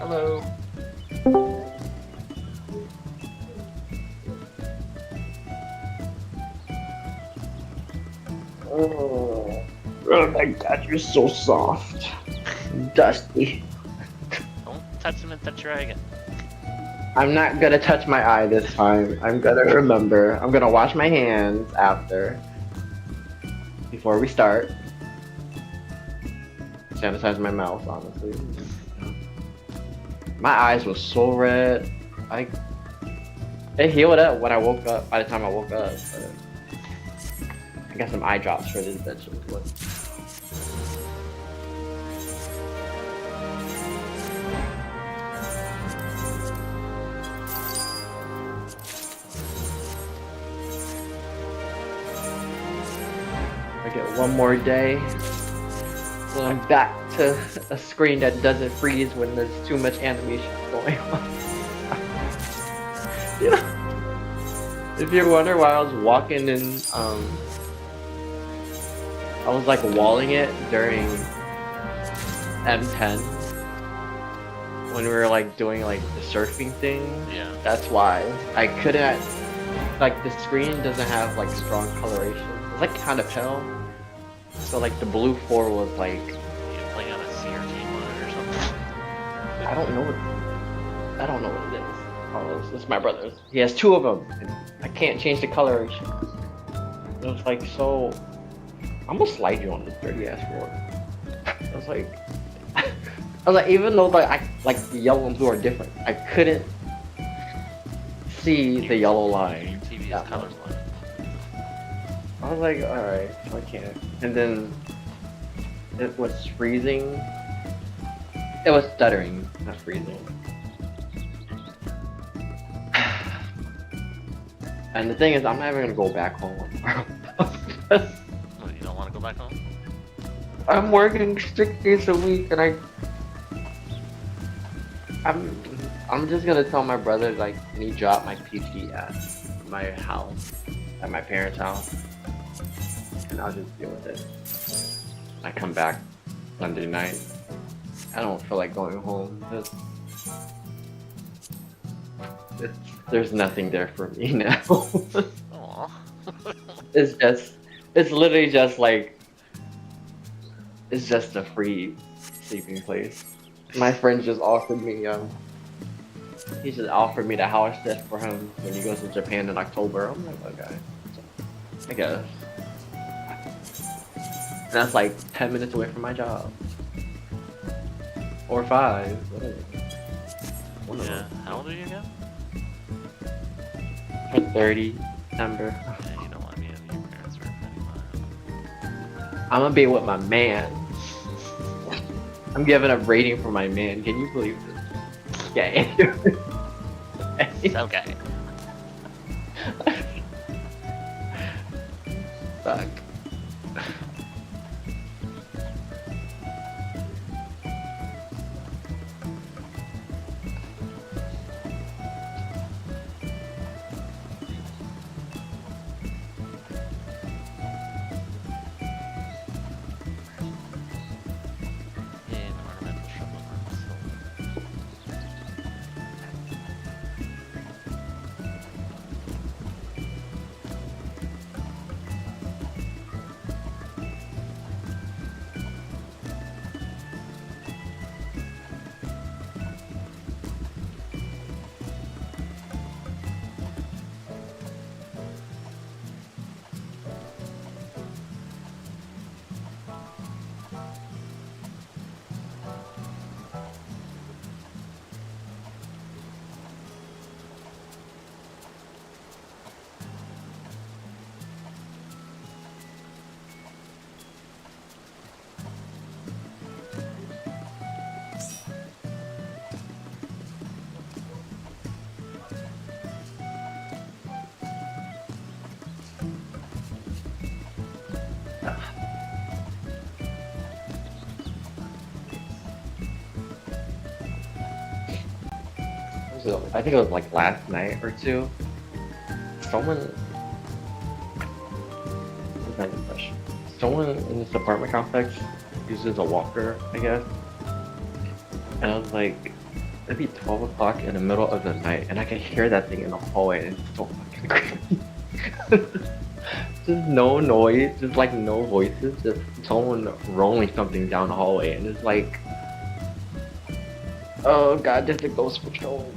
Hello. Oh my god, you're so soft. Dusty. Don't touch him and touch your eye again. I'm not gonna touch my eye this time. I'm gonna remember. I'm gonna wash my hands after. Before we start. Sanitize my mouth, honestly. My eyes were so red. It healed up when I woke up, by the time I woke up. But I got some eye drops for this bitch. I get one more day. Well, I'm back to a screen that doesn't freeze when there's too much animation going on. You know? If you wonder why I was walking in, I was like walling it during M10 when we were like doing like the surfing thing. Yeah. That's why I couldn't, like the screen doesn't have like strong coloration. It's like kind of pale. So like the blue 4 was like. You playing on a CRT monitor or something? I don't know what it is. Oh, this is my brother's. He has 2 of them. And I can't change the coloration. It was like so. I'm gonna slide you on this dirty ass floor. I was like, even though the yellow and blue are different, I couldn't see the yellow line. TV is colors line. I was like, alright, so I can't. And then it was freezing. It was stuttering, not freezing. And the thing is, I'm never gonna go back home tomorrow. What, you don't want to go back home? I'm working 6 days a week, and I'm just gonna tell my brother, like, can he drop my PC at my house, at my parents' house, and I'll just deal with it. I come back Sunday night. I don't feel like going home. There's nothing there for me now. Aww. It's literally just like, it's just a free sleeping place. My friend just offered me, he just offered me the house just for him when he goes to Japan in October. I'm like, okay, I guess. And that's like 10 minutes away from my job. Or 5, whatever. Yeah. How old are you again? For 30, December. Yeah, you don't want to be in your parents' room anymore. I'm gonna be with my man. I'm giving a rating for my man. Can you believe this? Okay. It's okay. Fuck. Environmental struggle. I think it was like last night or 2. Someone in this apartment complex uses a walker, I guess. And I was like, it'd be 12 o'clock in the middle of the night, and I can hear that thing in the hallway, and it's so fucking creepy. Just no noise, just like no voices, just someone rolling something down the hallway, and it's like, oh god, there's the ghost patrol.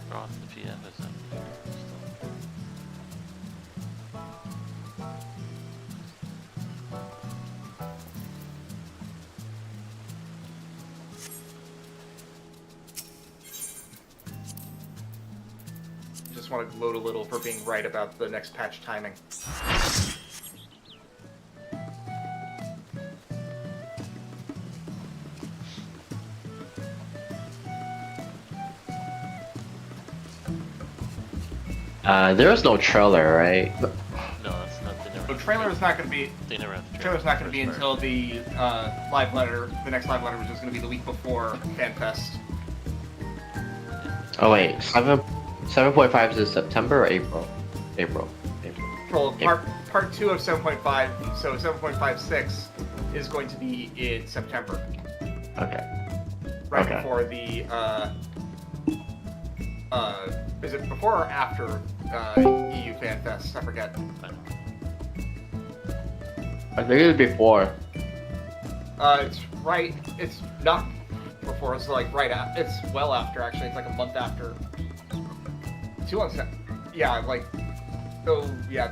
Cross the PF is up there. Just want to gloat a little for being right about the next patch timing. There was no trailer, right? No, that's not. They never. The trailer is not going to be. They never have the Trailer's not going to be first until the live letter. The next live letter, which is going to be the week before FanFest. Oh wait, 7.5 is September or April? April. Well, part 2 of 7.5, so 7.56 is going to be in September. Okay. Right Okay. before the is it before or after EU FanFest? I forget. I think it was before. It's right. It's not before. It's like right after. It's well after actually. It's like a month after. 2 months. Yeah, like. So yeah,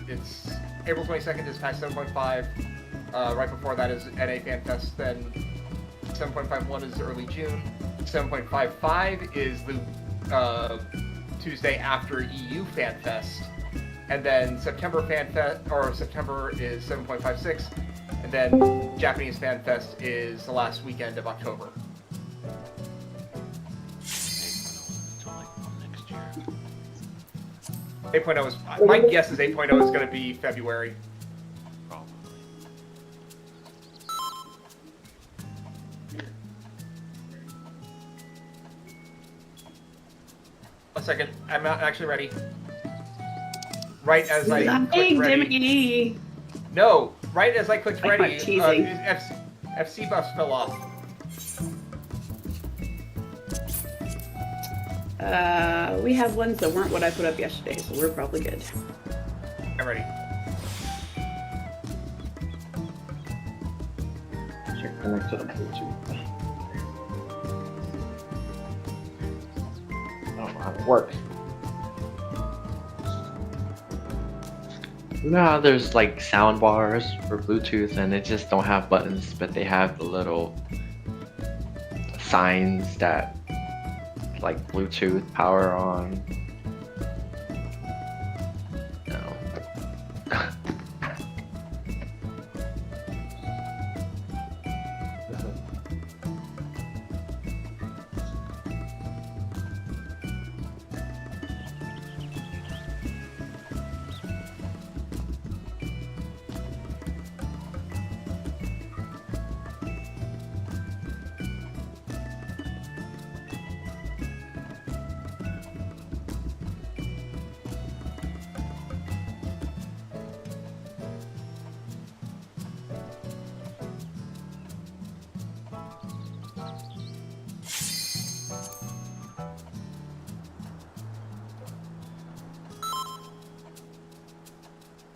it's April 22nd is patch 7.5. Right before that is NA FanFest. Then 7.51 is early June. 7.55 is the Tuesday after EU FanFest. And then September FanFest, or September is 7.56, and then Japanese FanFest is the last weekend of October. Until like next year. 8.0 is, my guess is 8.0 is going to be February. Probably. A second, I'm not actually ready. Right as I Hey, clicked ready. Dimmy! No, right as I clicked Like my ready, teasing. FC buffs fell off. We have ones that weren't what I put up yesterday, so we're probably good. I'm ready. Should connect to the Bluetooth. I don't know how it works. You know how there's like sound bars for Bluetooth and they just don't have buttons, but they have the little signs that like Bluetooth power on. No.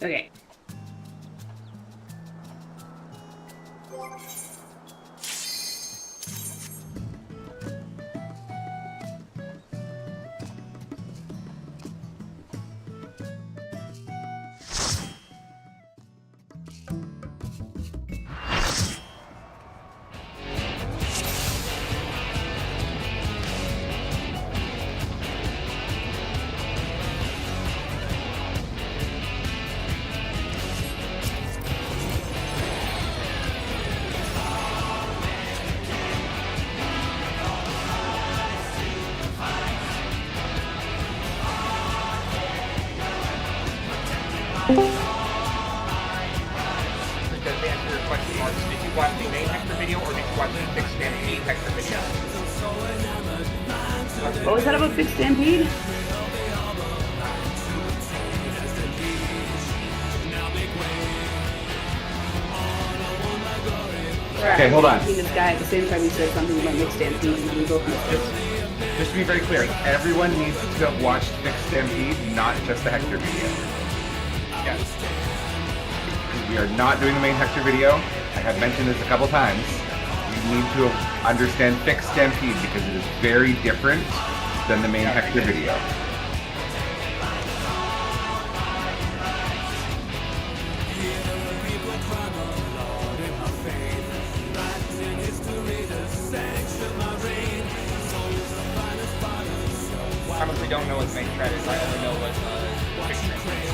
Okay. To answer your question, Mark, did you watch the main Hector video or did you watch the Fixed Stampede Hector video? What was that about Big Stampede? Okay, hold on. This guy at the same time he said something about Big Stampede and we both missed it. Just to be very clear, everyone needs to have watched Fixed Stampede, not just the Hector video. Yes. We are not doing the main Hector video. I have mentioned this a couple times. You need to understand Fixed Stampede because it is very different than the main Hector video. I honestly don't know what the main thread is. I only know what Fixed Stampede is.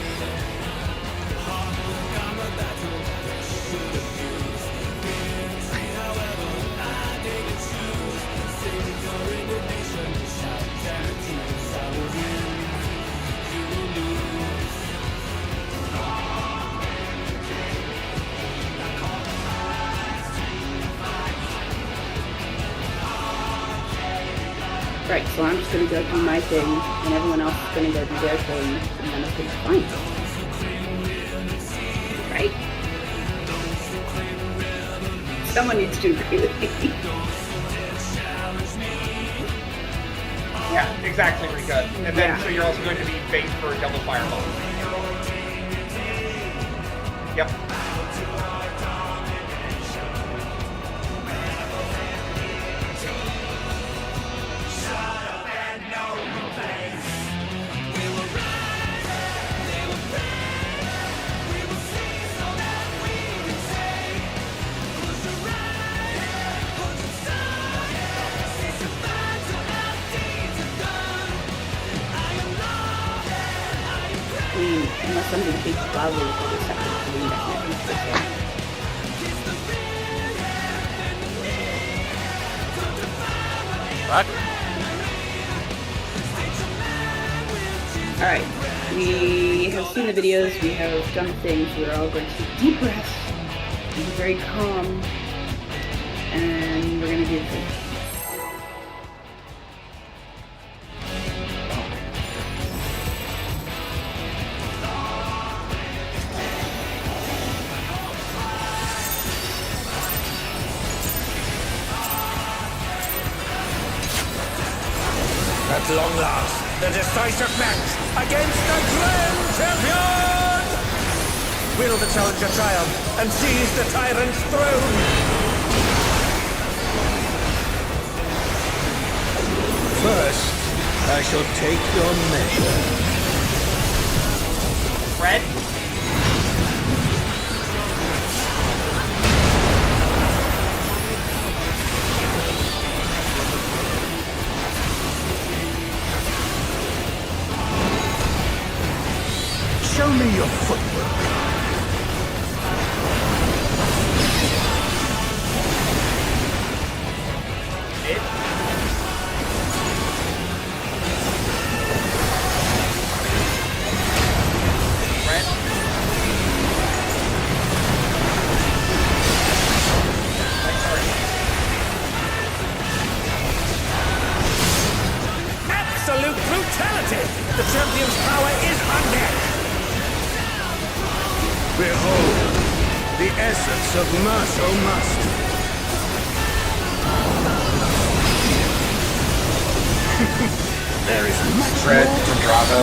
Right, so I'm just gonna go do my thing, and everyone else is gonna go do their thing, and then it's gonna be fine. Right? Someone needs to agree with me. Yeah, exactly, Rika. And then, Yeah. so you're also going to be bait for a double fireball. Yep. I mean, unless somebody speaks loudly, we'll just have to do that. What? Alright, we have seen the videos, we have done the things, we're all going to take deep breaths, be very calm, and we're going to do the thing. At long last, the decisive match against the Grand Champion! Will the challenger triumph and seize the tyrant's throne? First, I shall take your measure. Red? The essence of must, oh must. There is much Fred more from Bravo.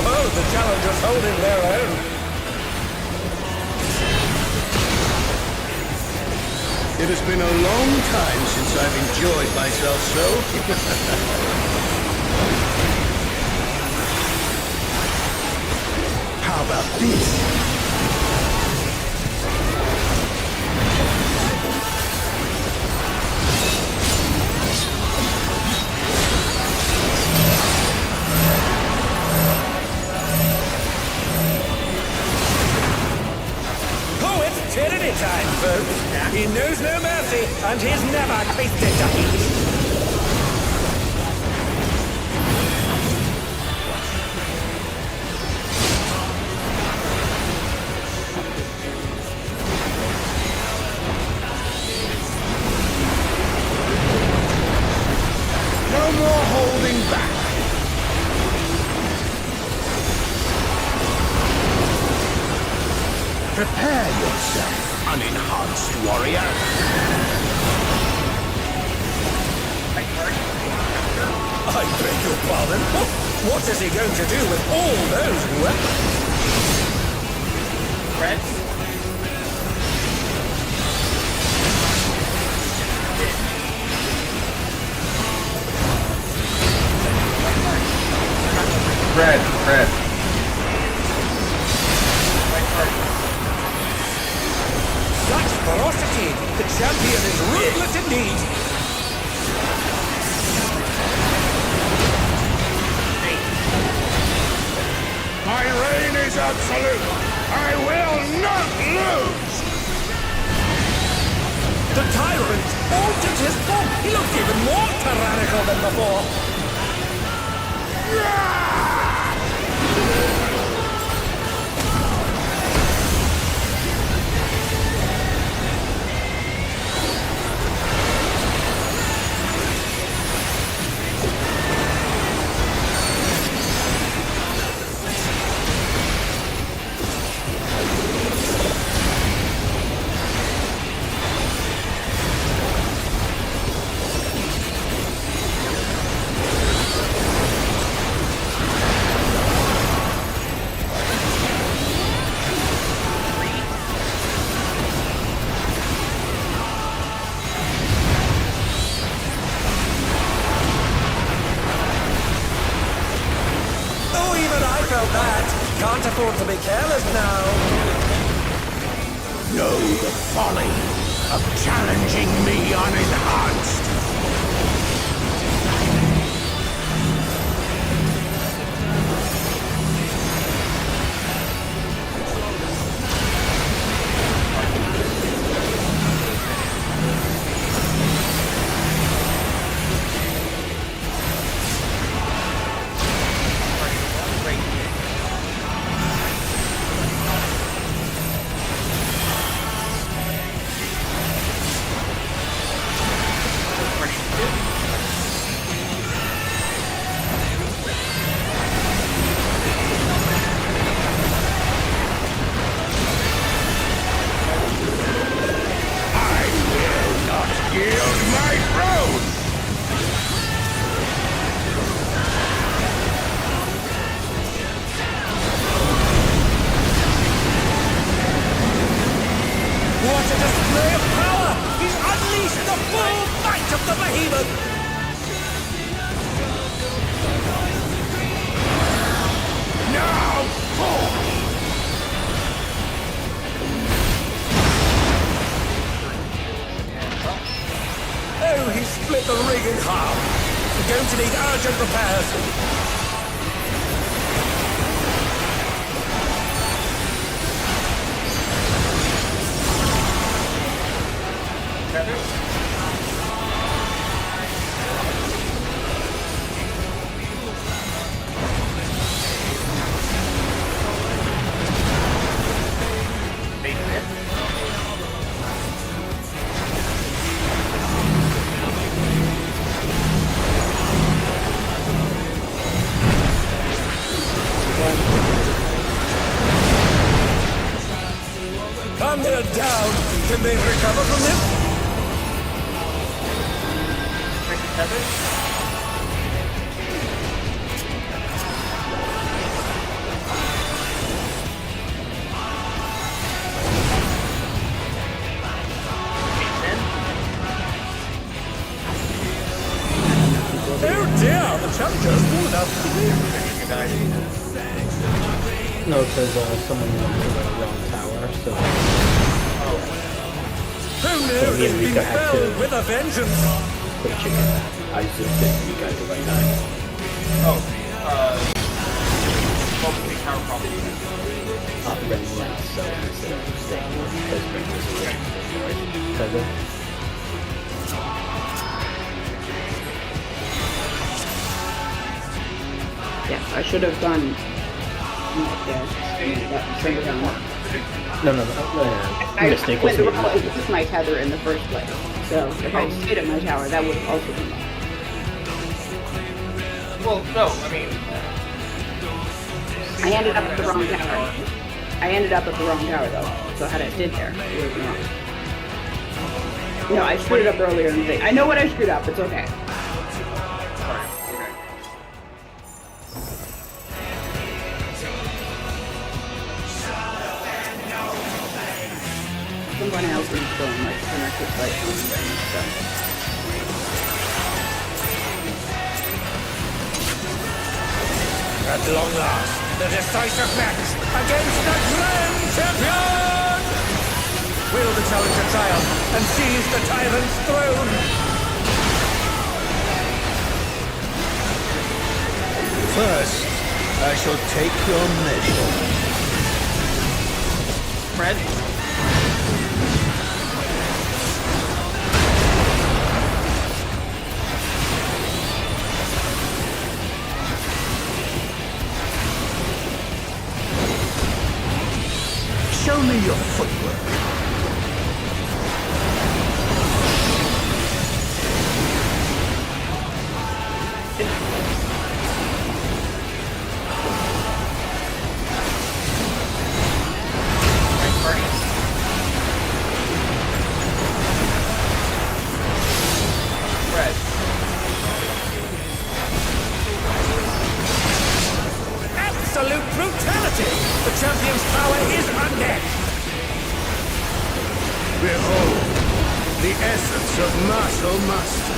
Oh, the challengers holding their own. It has been a long time since I've enjoyed myself so. How about this? Oh, it's tyranny time, folks. He knows no mercy, and he's never tasted defeat. No more holding back. Prepare yourself, unenhanced warrior. I beg your pardon? What is he going to do with all those weapons? Red? Fred. Such ferocity! The champion is ruthless indeed! My reign is absolute! I will not lose! The tyrant altered his form! He looks even more tyrannical than before! Oh, even I felt that. Can't afford to be careless now. Know the folly of challenging me unenhanced. What a display of power! He's unleashed the full might of the behemoth! Now, oh, he split the ring in half! going to need urgent repairs. Come here down. Can they recover from this? Oh dear, the challenger's fallen out of the wheel. No, because someone went to the wrong tower, so Who knew me and they'd been Mika had felled to- with a vengeance? put chicken back. I zoomed in you guys at right time. Multiple tower probably. Ren went, so instead of staying because Ren was originally cousin. Yeah, I should have gone. Trigger down. No. Mistake was made. It was my tether in the first place. So if I stayed at my tower, that would have also been lost. Well, no, I mean, I ended up at the wrong tower. I ended up at the wrong tower though. So had I stayed there, it would have been wrong. No, I screwed it up earlier in the day. I know what I screwed up. It's okay. sorry. Okay. Someone else is going like connected like so. At long last, the decisive match against the Grand Champion! Will the challenger triumph and seize the tyrant's throne? First, I shall take your measure. Fred? Show me your footwork. Fred. Absolute brutality! The champion's power is unmatched! Behold, the essence of martial mastery.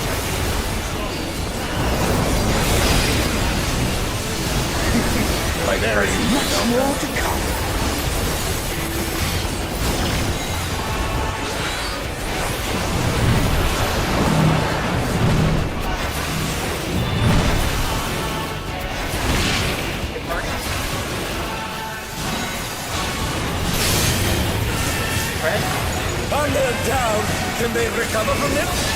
There is Much more to come. Fred? Thunder down! Can they recover from this?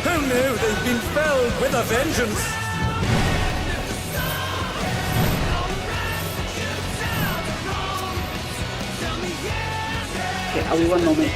Who knew they'd been felled with a vengeance? Okay, I'll be one moment.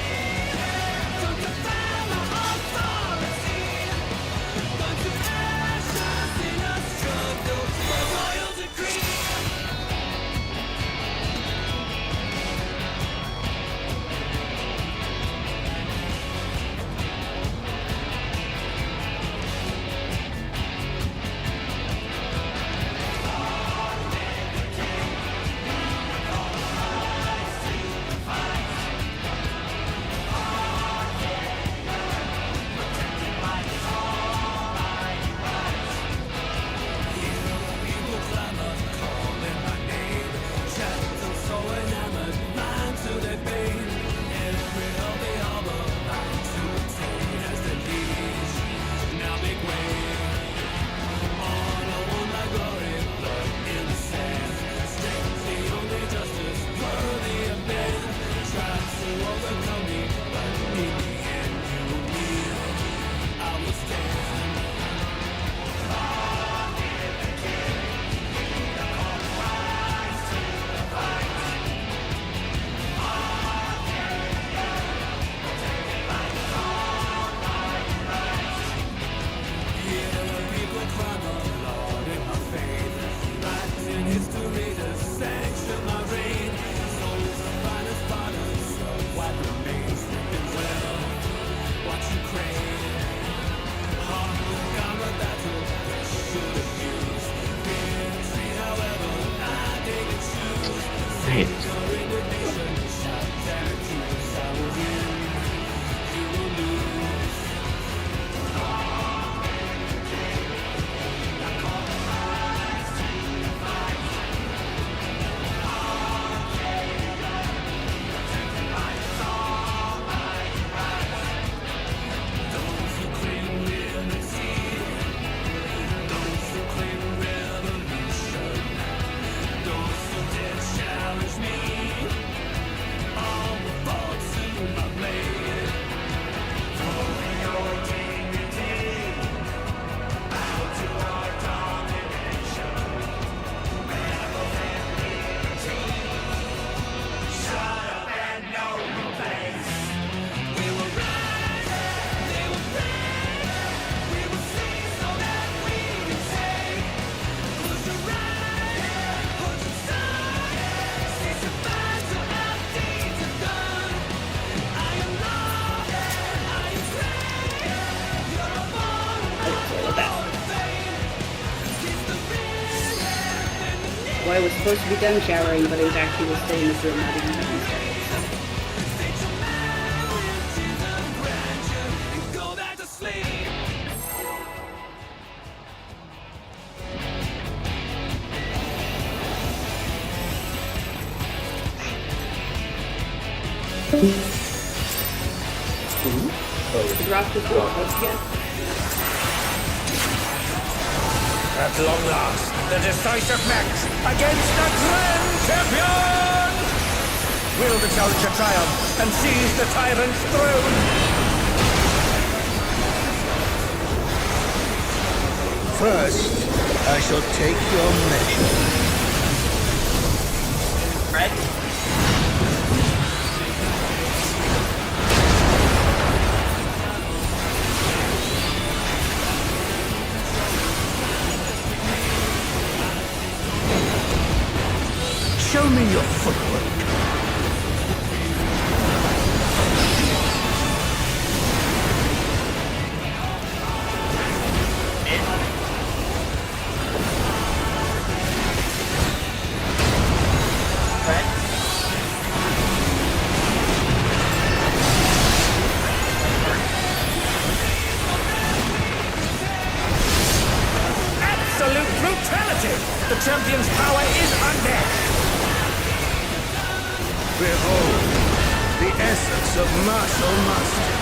Well, I was supposed to be done showering, but in fact he was staying in this room not even having started. So, drop this one once again. At long last, the decisive match against the Grand Champion! Will the challenger triumph and seize the tyrant's throne? First, I shall take your measure. Red? Show me your footwork. Absolute brutality! The champion's power is unmatched! Behold, the essence of martial mastery.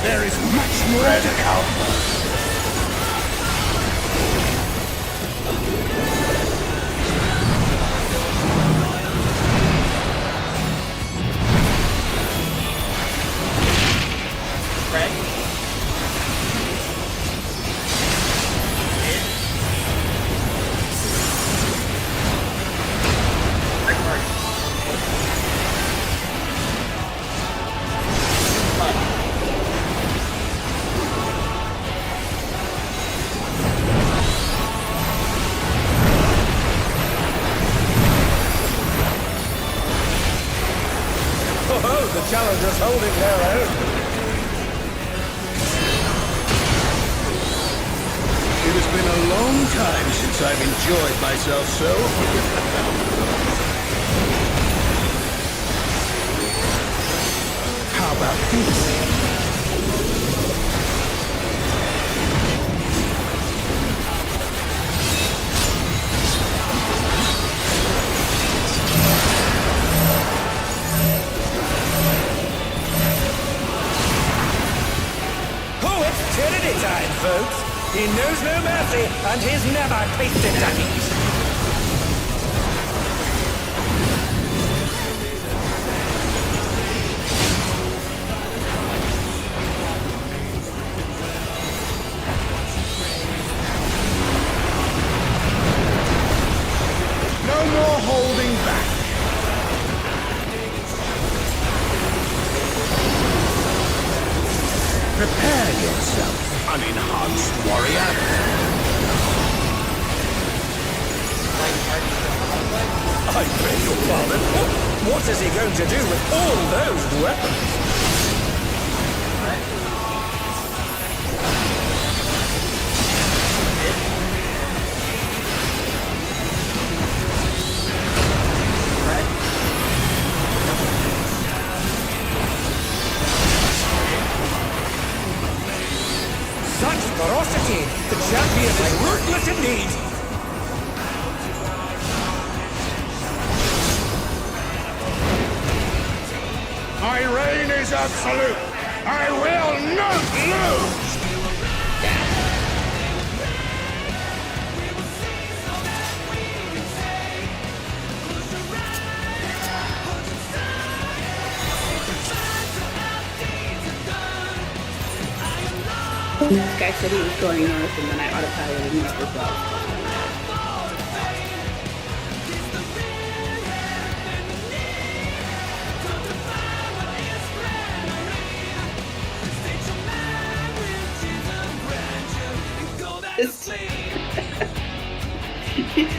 There is much more to come. Oh, the challenger's holding their own. It has been a long time since I've enjoyed myself so. How about this? Tyranny time, folks. He knows no mercy, and he's never tasted at ease. No more holding back. Prepare yourself, unenhanced warrior. I beg your pardon. What is he going to do with all those weapons? Such ferocity! The champion is ruthless indeed! My reign is absolute. I will not lose. This guy said he was going north, and then I autopiloted north as well.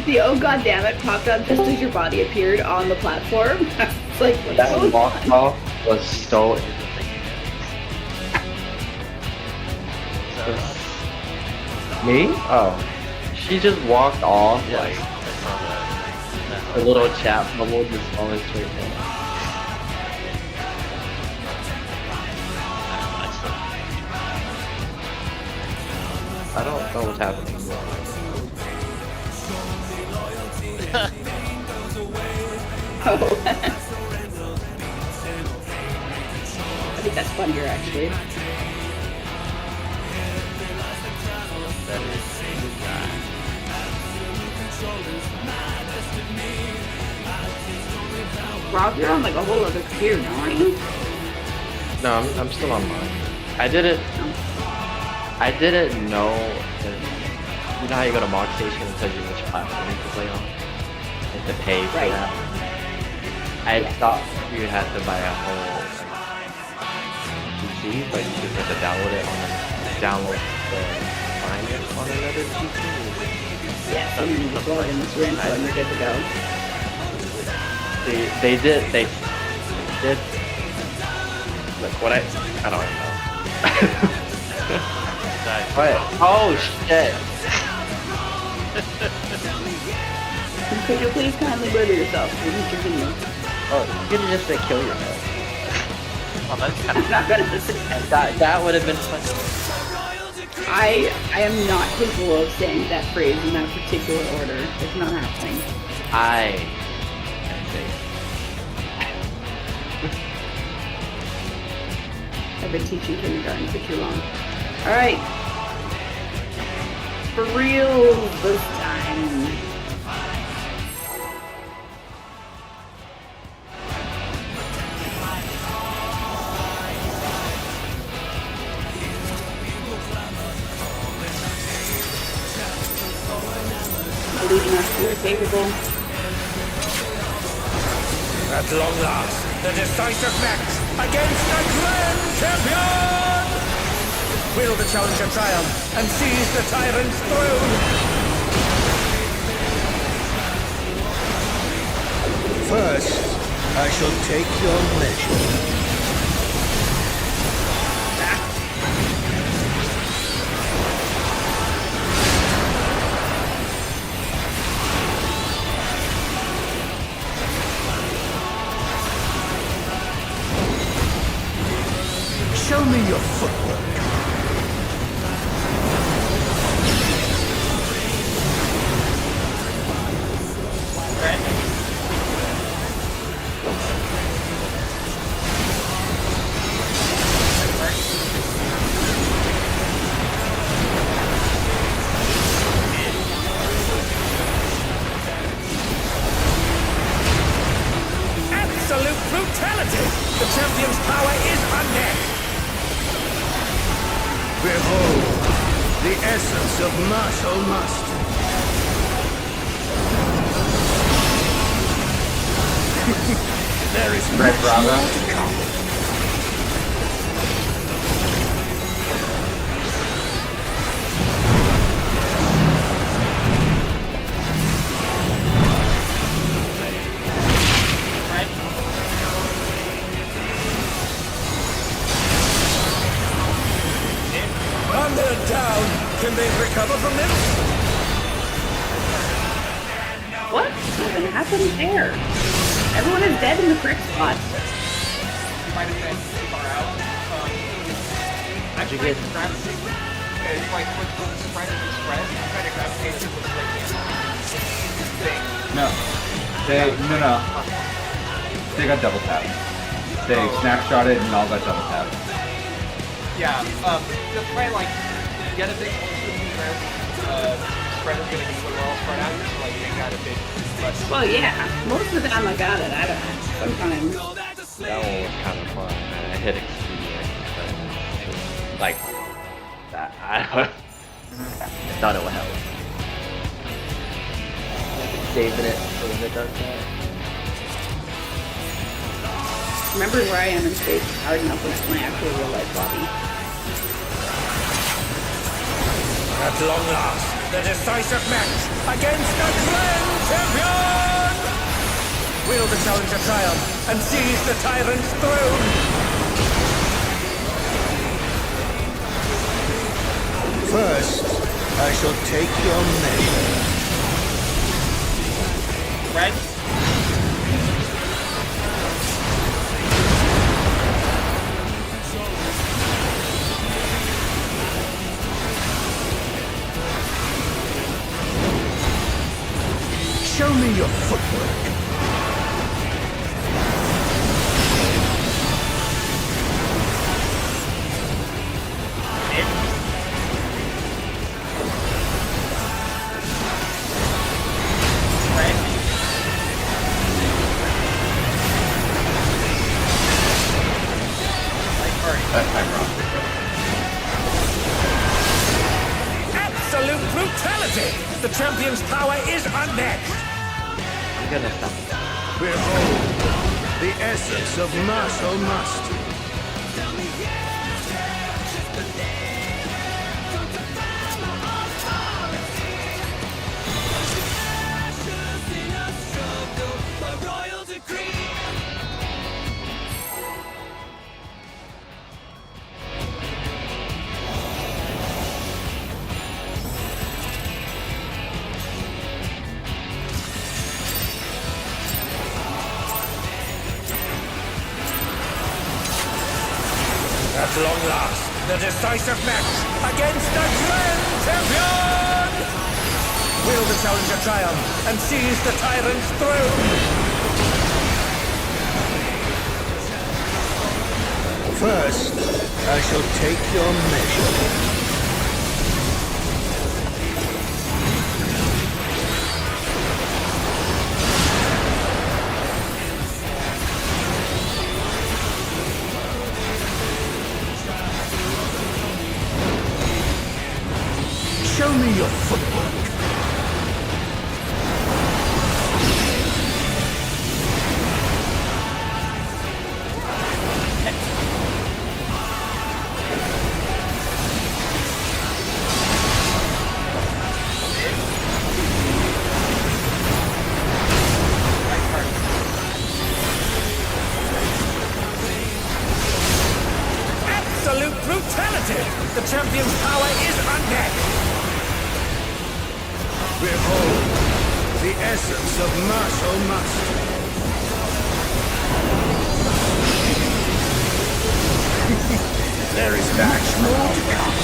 The oh god damn it popped up just as your body appeared on the platform. It's like what's That going walk on? off was so. Me? Oh, she just walked off Yeah, like I saw that. a little chat bubble just falling straight down. I don't know what's happening. Oh. I think that's funnier actually. That is Rob, you're on like a whole other computer now, aren't you? No, I'm still on mine. I didn't know that, you know how you go to Mock Station and tells you which platform you can play on? You have to pay for Right. that. I thought you had to buy a whole PC, but you just have to download it on find it on another PC. Yes, and then you just log in this room and you're good to go. They did look what I don't know. What? Oh shit. Could you please kindly murder yourself? We can continue. Oh, you could just say kill yourself. Oh, that's kind I'm not gonna listen. That would have been fun. I am not capable of saying that phrase in that particular order. It's not happening. I say I've been teaching kindergarten for too long. Alright. For real this time. Believing us we are capable. At long last, the decisive match against the grand champion! Will the challenger triumph and seize the tyrant's throne? First, I shall take your measure. Show me your footwork. Absolute brutality! The champion's power is unmatched! Behold, the essence of martial mastery. There is Red much Bravo. more to come. And they're down. Can they recover from this? What even happened there? Everyone is dead in the correct spot. Might have been too far out. I'm you trying get? to gravitate. It's like with the spread and the spread. I'm trying to gravitate to the thing. No. No. They got double tapped. They snapshot it and all got double tapped. Yeah, just try like get a big spread. Spread is gonna be what we're all spread out, so like make that a big. Well, yeah. Most of the time I got it. I don't know. Sometimes. That one was kind of fun, man. I hit expedient, but it was like that. I thought it would help. Saving it so that it does that. Remember where I am in space is hard enough when it's my actual real life body. At long last, the decisive match against the grand champion! Will the challenger triumph and seize the tyrant's throne? First, I shall take your measure. Red. Show me your footwork. That time wrong. Absolute brutality! The champion's power is unmatched. I'm gonna stop. Behold, the essence of martial mastery. At long last, the decisive match against the grand champion! Will the challenger triumph and seize the tyrant's throne? First, I shall take your measure. Show me your footwork. Absolute brutality! The champion's power is unmatched. Behold, the essence of martial mastery. There is much more to come.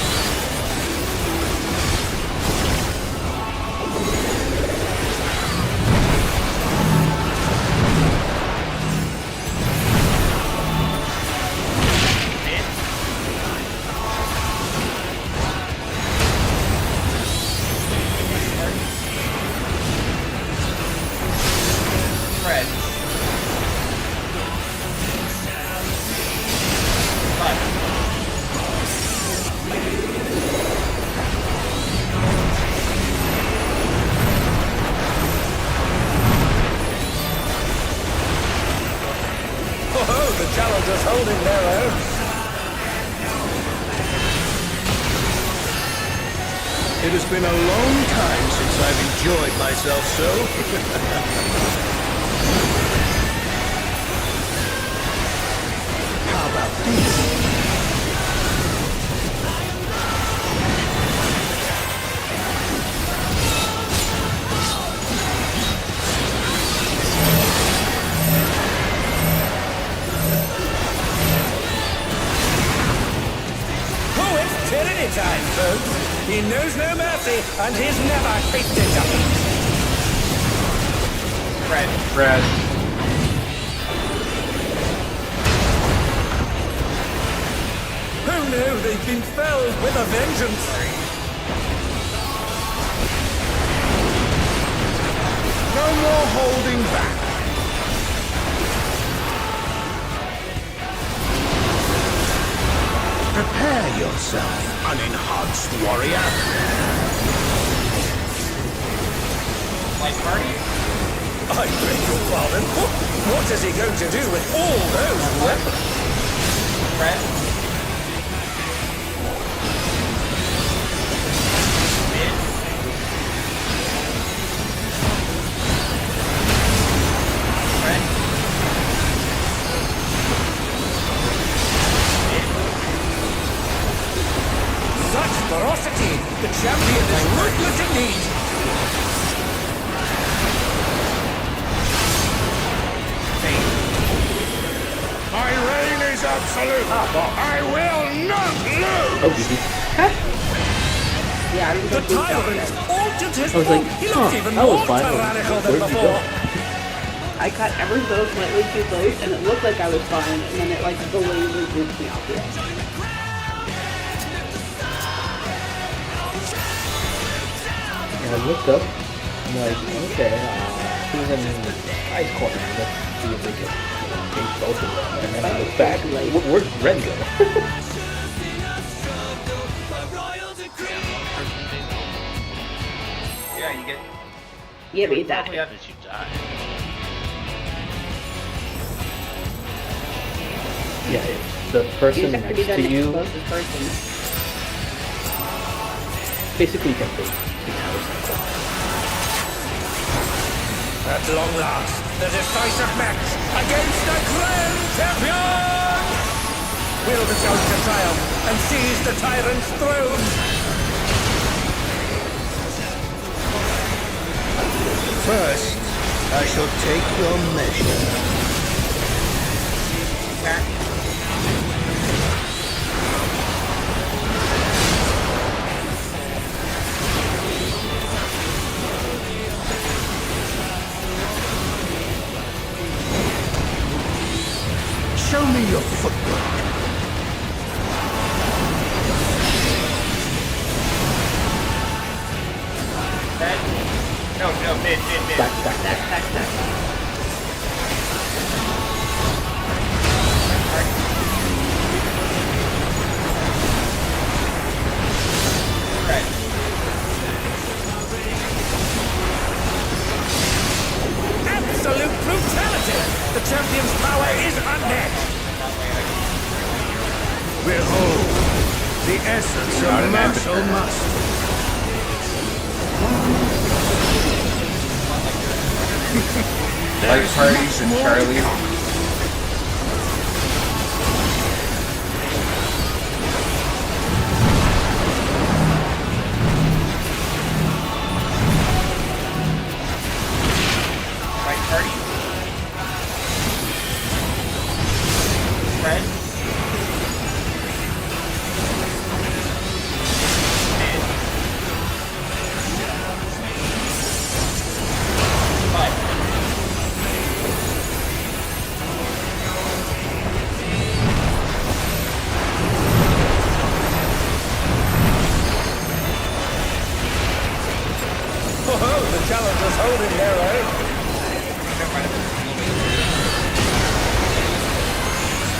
Red. Five. holding their own. It has been a long time since I've enjoyed myself so. How about this? Tyranny time, folks. He knows no mercy, and he's never tasted defeat. Fred. Who knew they'd been filled with a vengeance? No more holding back. Prepare yourself, unenhanced warrior. Like party? I beg your pardon. What is he going to do with all those weapons? Fred? Such ferocity! The champion is ruthless indeed! My reign is absolute. I will not lose. Yeah, I don't The think we got tyrant that. altered his I was like, form. He looked even that was more fine. tyrannical than Where'd you go? before. I cut ever so slightly too close, and it looked like I was fine, and then it like delayedly moved me off the edge. And I looked up. I'm like, okay, he's in the ice corner. Let's see if we can take both of them. And then I look back. Where'd Red go? Yeah, you get. Yeah, but you Probably died. have- Did you die? Yeah, it's the You person just have to be next done to next to the you. closest person. Basically, you can take 2 towers and clock. At long last, the decisive match against the grand champion! Will the soldier triumph and seize the tyrant's throne? First, I shall take your measure. Show me your footwork. Fred? No, mid. Back. Fred. Absolute brutality! The champion's power is unmatched! Behold, the essence Not of an martial amateur. mastery. Like parties and Charlie. Right party? Fred? Mid. Five. Oh, the challenger's holding their own.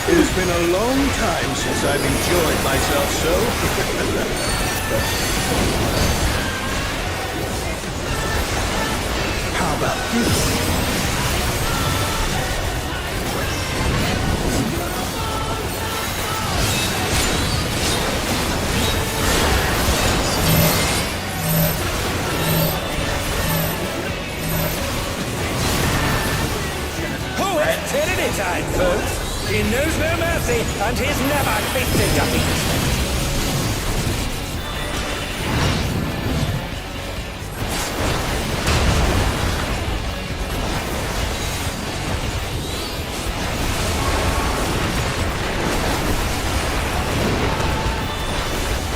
It has been a long time since I've enjoyed myself so. How about this? tyranny time, folks. He knows no mercy, and he's never tasted defeat.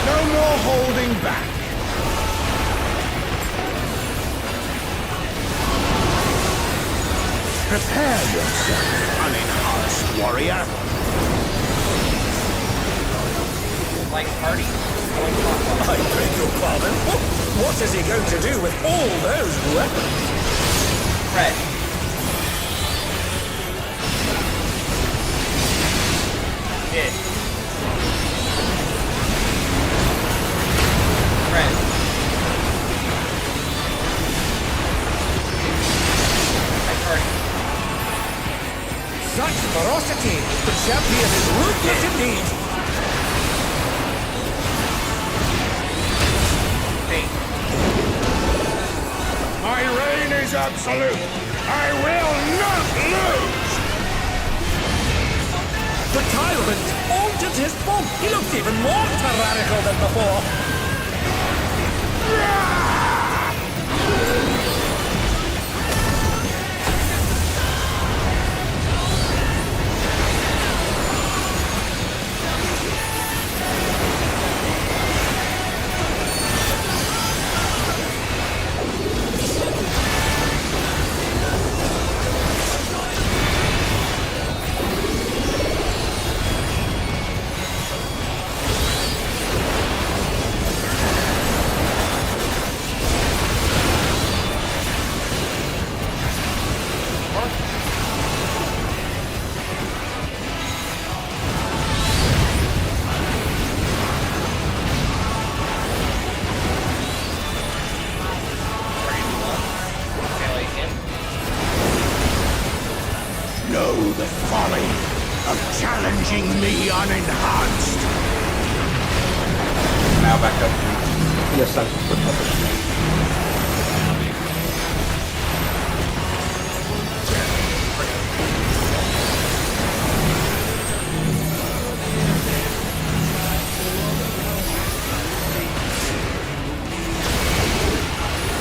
No more holding back. Prepare yourself, unenhanced warrior. Like party? I beg your pardon? What is he going to do with all those weapons? Red. Did. Red. Like party. Such ferocity! The champion is ruthless indeed! My reign is absolute. I will not lose. The tyrant altered his form! He looks even more tyrannical than before! Know the folly of challenging me unenhanced. Now back up to Yes, I'm for publishing.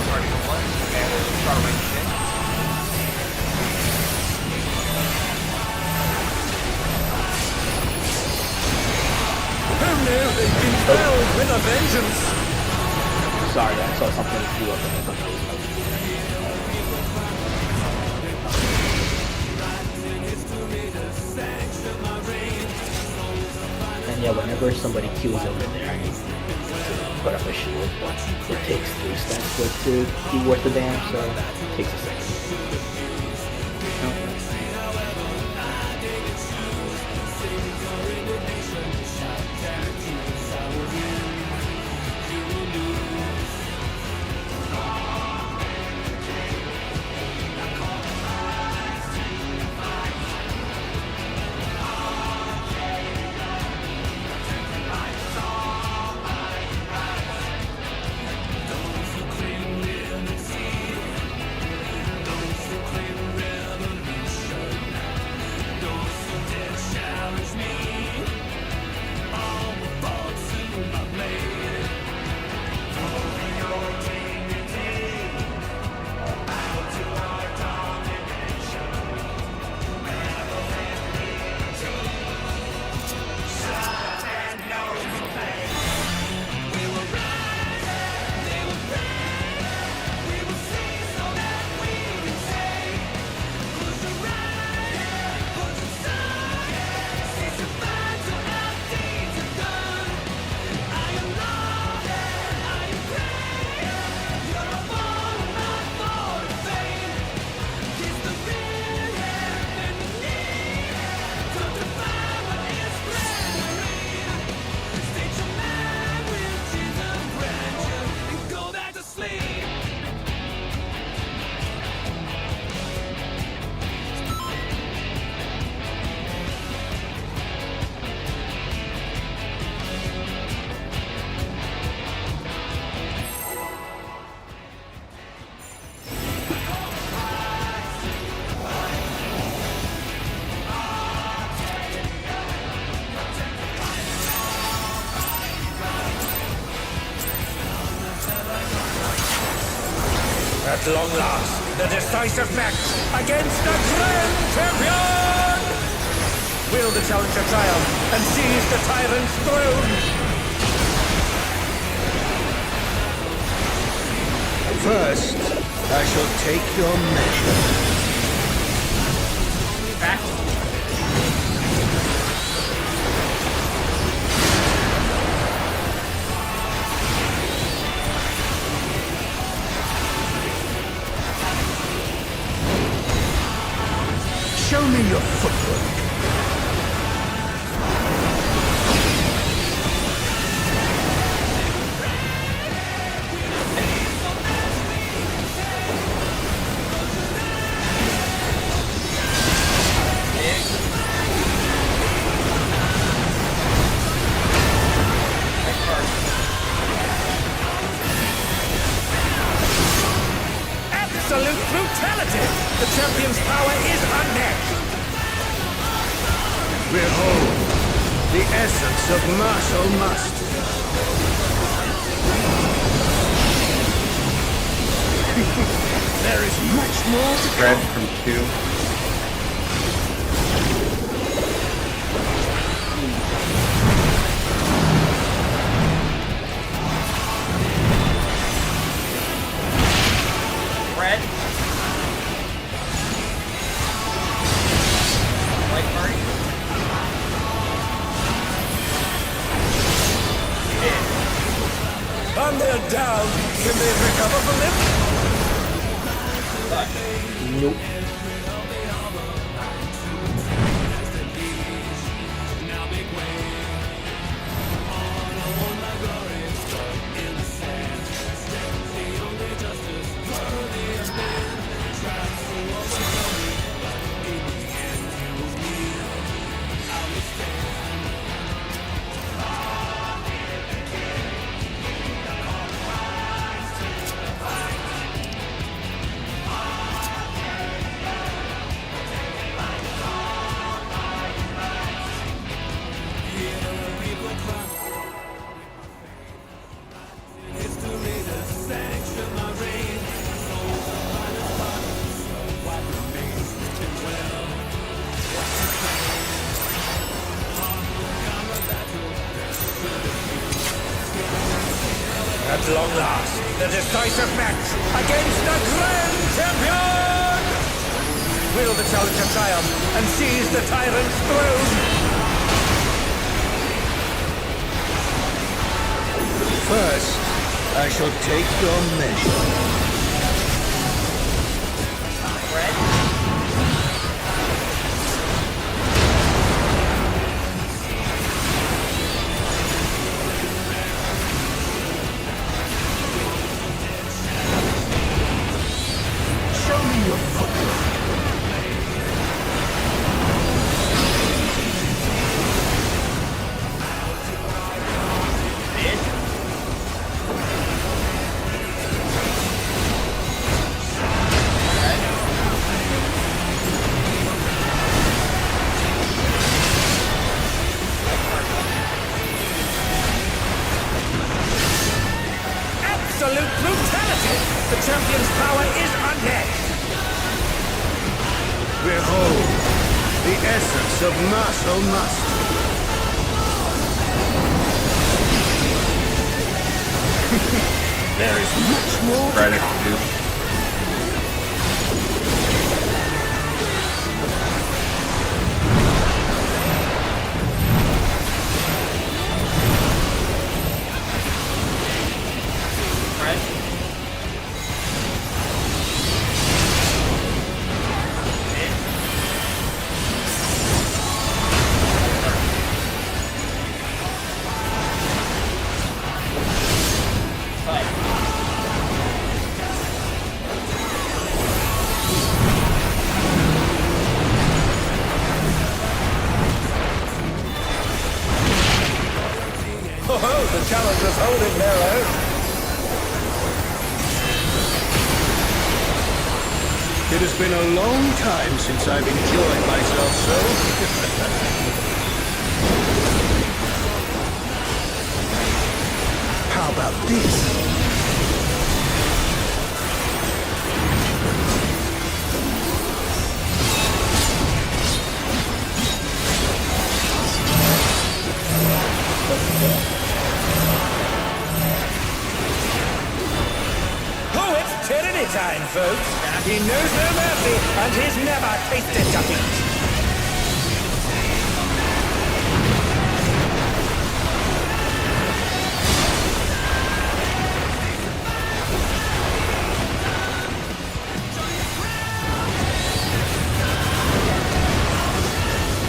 Party of one. And we'll start ranking in. Oh no, they've been felled with a vengeance! Sorry, I saw something blew up and I thought that was my And yeah, whenever somebody queues over there, I need to put up a shield, but it takes 3 steps for it to be worth the damn, so it takes a second. At long last, the decisive match against the grand champion! Will the challenger triumph and seize the tyrant's throne? First, I shall take your measure. Back. Show me your footwork. Absolute brutality! The champion's power is unmatched! Behold, the essence of martial must. There is much more to Spread from 2. Red. White party. And they're down. Can they recover from this? Nope. At long last, the decisive match against the grand champion! Will the challenger triumph and seize the tyrant's throne? First, I shall take your measure. Show me your footwork. Absolute brutality! The champion's power is unmatched! Behold, the essence of martial must. There is much more. Spread it 2. Oh, the challenger's holding their own. It has been a long time since I've enjoyed myself so. How about this? folks. He knows no mercy, and he's never tasted defeat.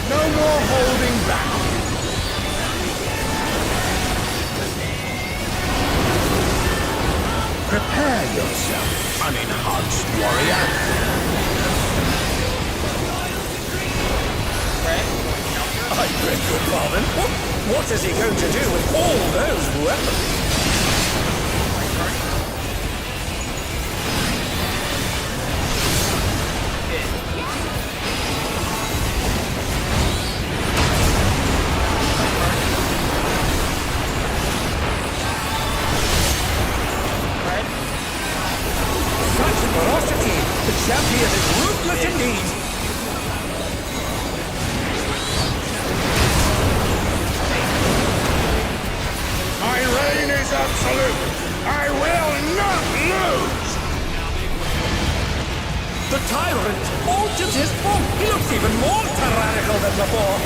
No more holding back. Prepare yourself, unenhanced warrior. I beg your pardon? What is he going to do with all those weapons? Such ferocity! The champion is ruthless indeed! My reign is absolute. I will not lose. The tyrant altered his form! He looks even more tyrannical than before!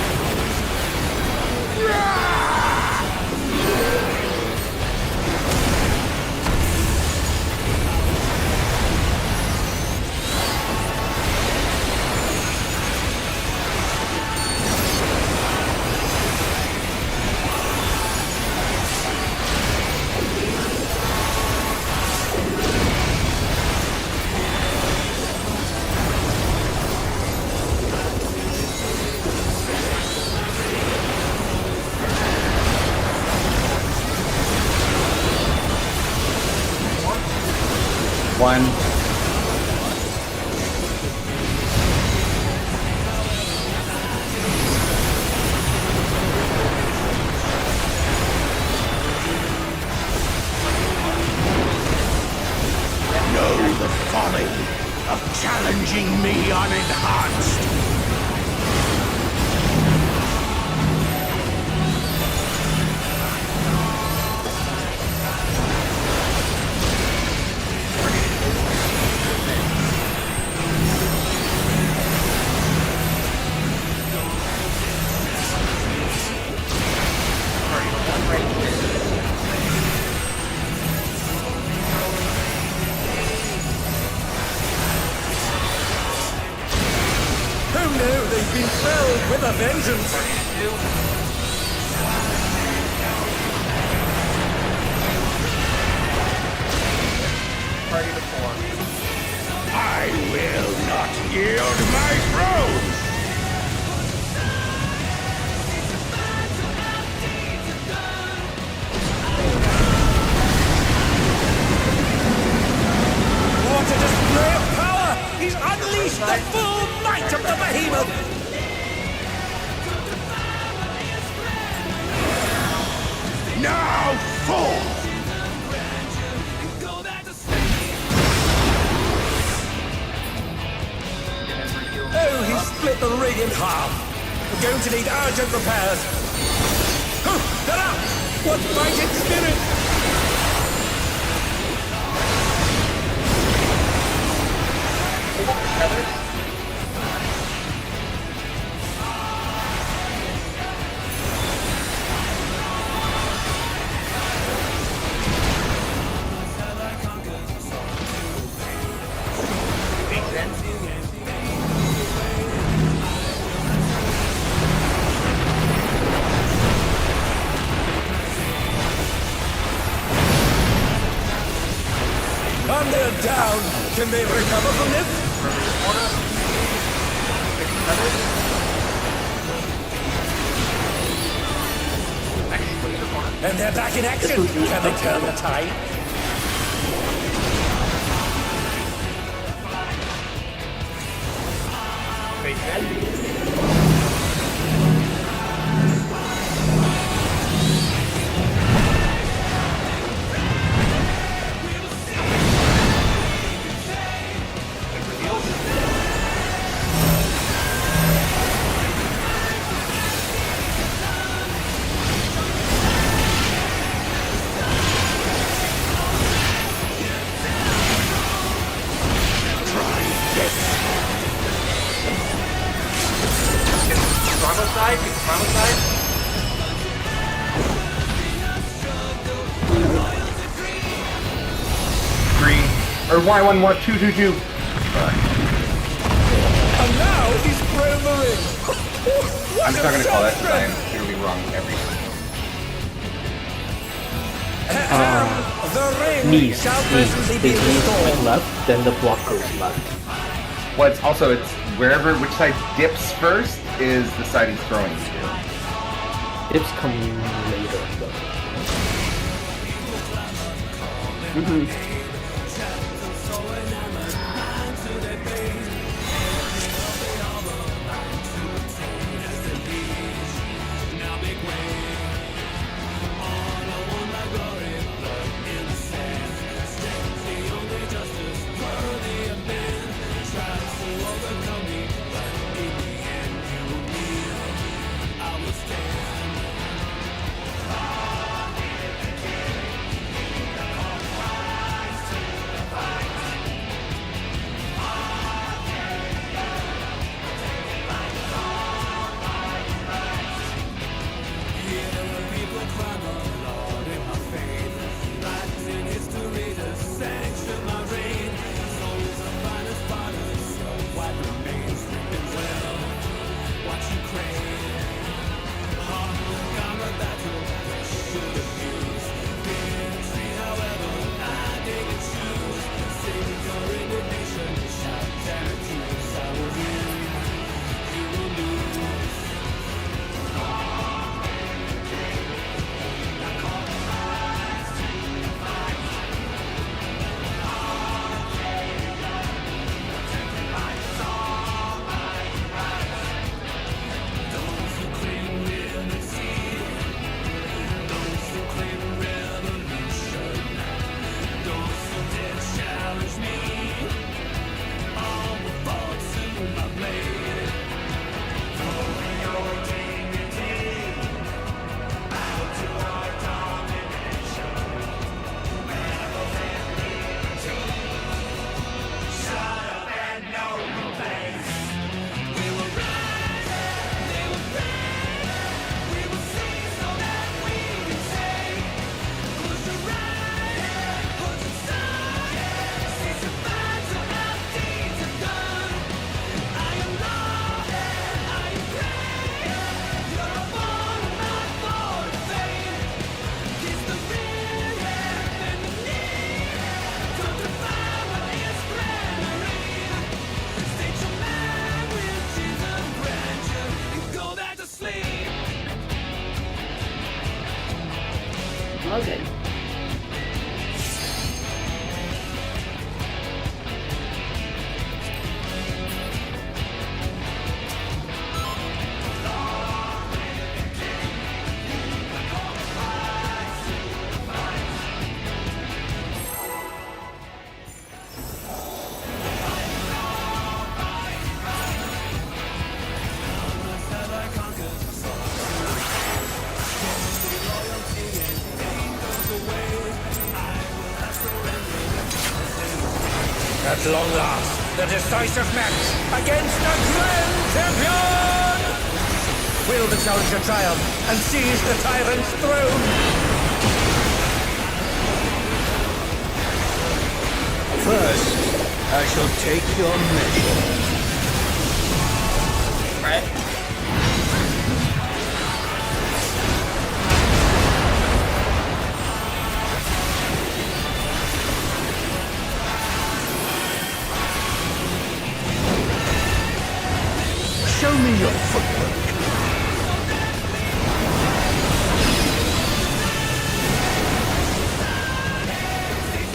One. Know the folly of challenging me unenhanced. Who knew they'd been filled with a vengeance? Party to 4. I will not yield my throne. What a display of power! He's unleashed the full might of the behemoth! Now fall. Oh, he split the ring in half! We're going to need urgent repairs! They're up! What fighting spirit! And they're down! Can they recover from this? And they're back in action! Can they turn the tide? side, get the front side. Three. Or Y11222. And now he's thrown the ring. I'm just not gonna call that because I am clearly wrong every time. The ring Knees. shall Knees. presently His be knees restored. went left, then the block goes left. Well, it's also, it's which side dips first is the side he's throwing to. Dips come later, though. Okay. At long last, the decisive match against the Grand Champion! Will the challenger triumph and seize the tyrant's throne? First, I shall take your measure. Right? Show me your footwork.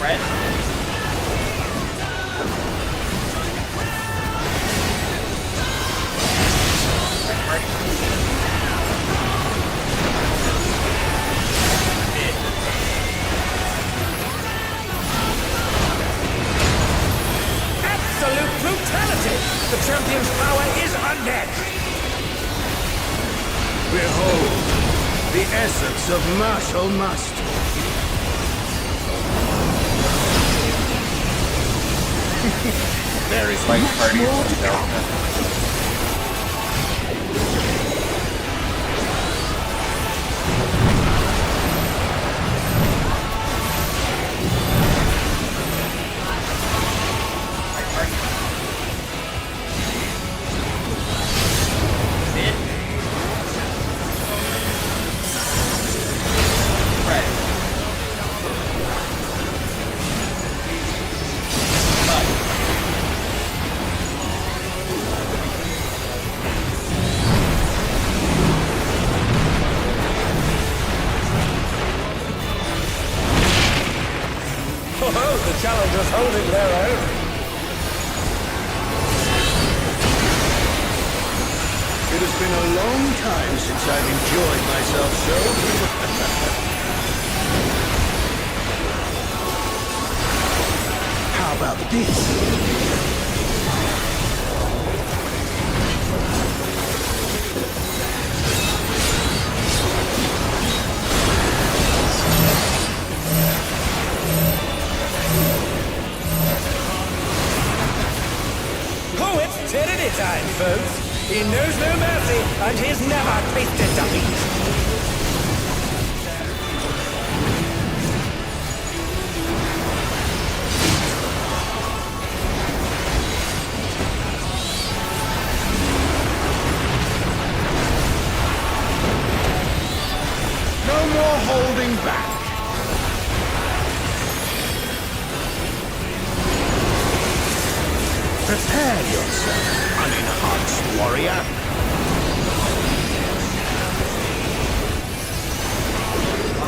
Right? Absolute brutality! The champion's power is unmatched! Behold, the essence of martial mastery. There is Like much parties more to themselves. come. holding their own. It has been a long time since I've enjoyed myself so. How about this? Oh, it's tyranny time, folks. He knows no mercy, and he's never tasted defeat. No more holding back. Prepare yourself, unenhanced warrior.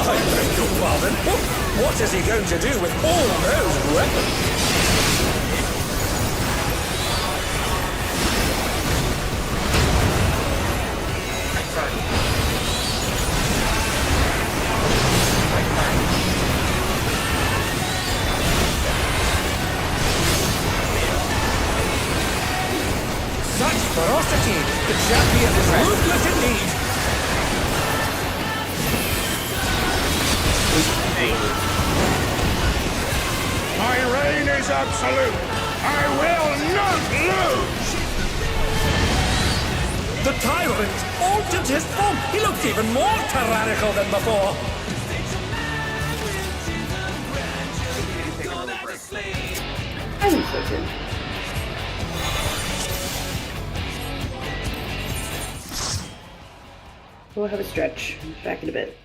I beg your pardon. What is he going to do with all those weapons? Such ferocity! The champion is ruthless indeed! My reign is absolute. I will not lose. The tyrant altered his form! He looks even more tyrannical than before! I think so too. We'll have a stretch. Back in a bit.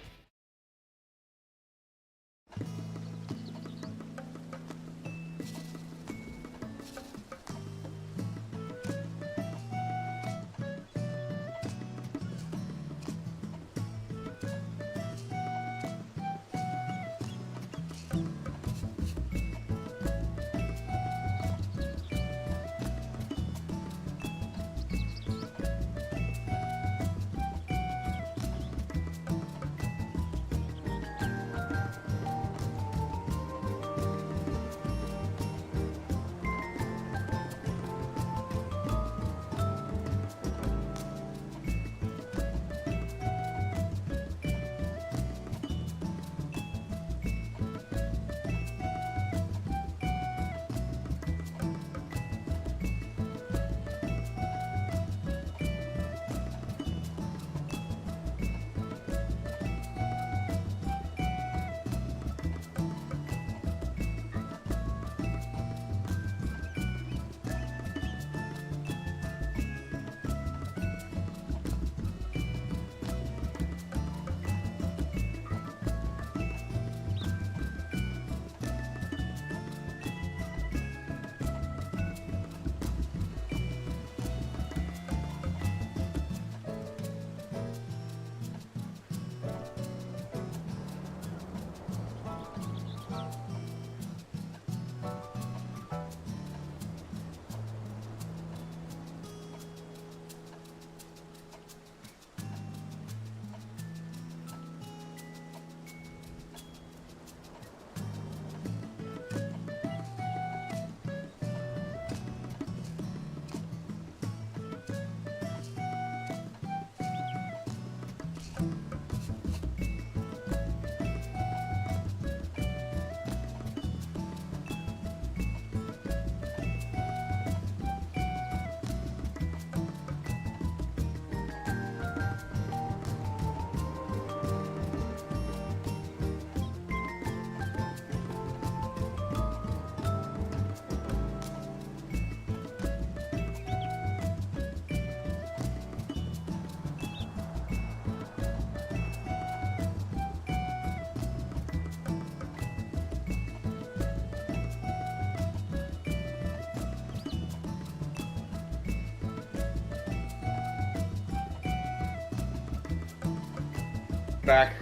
Back.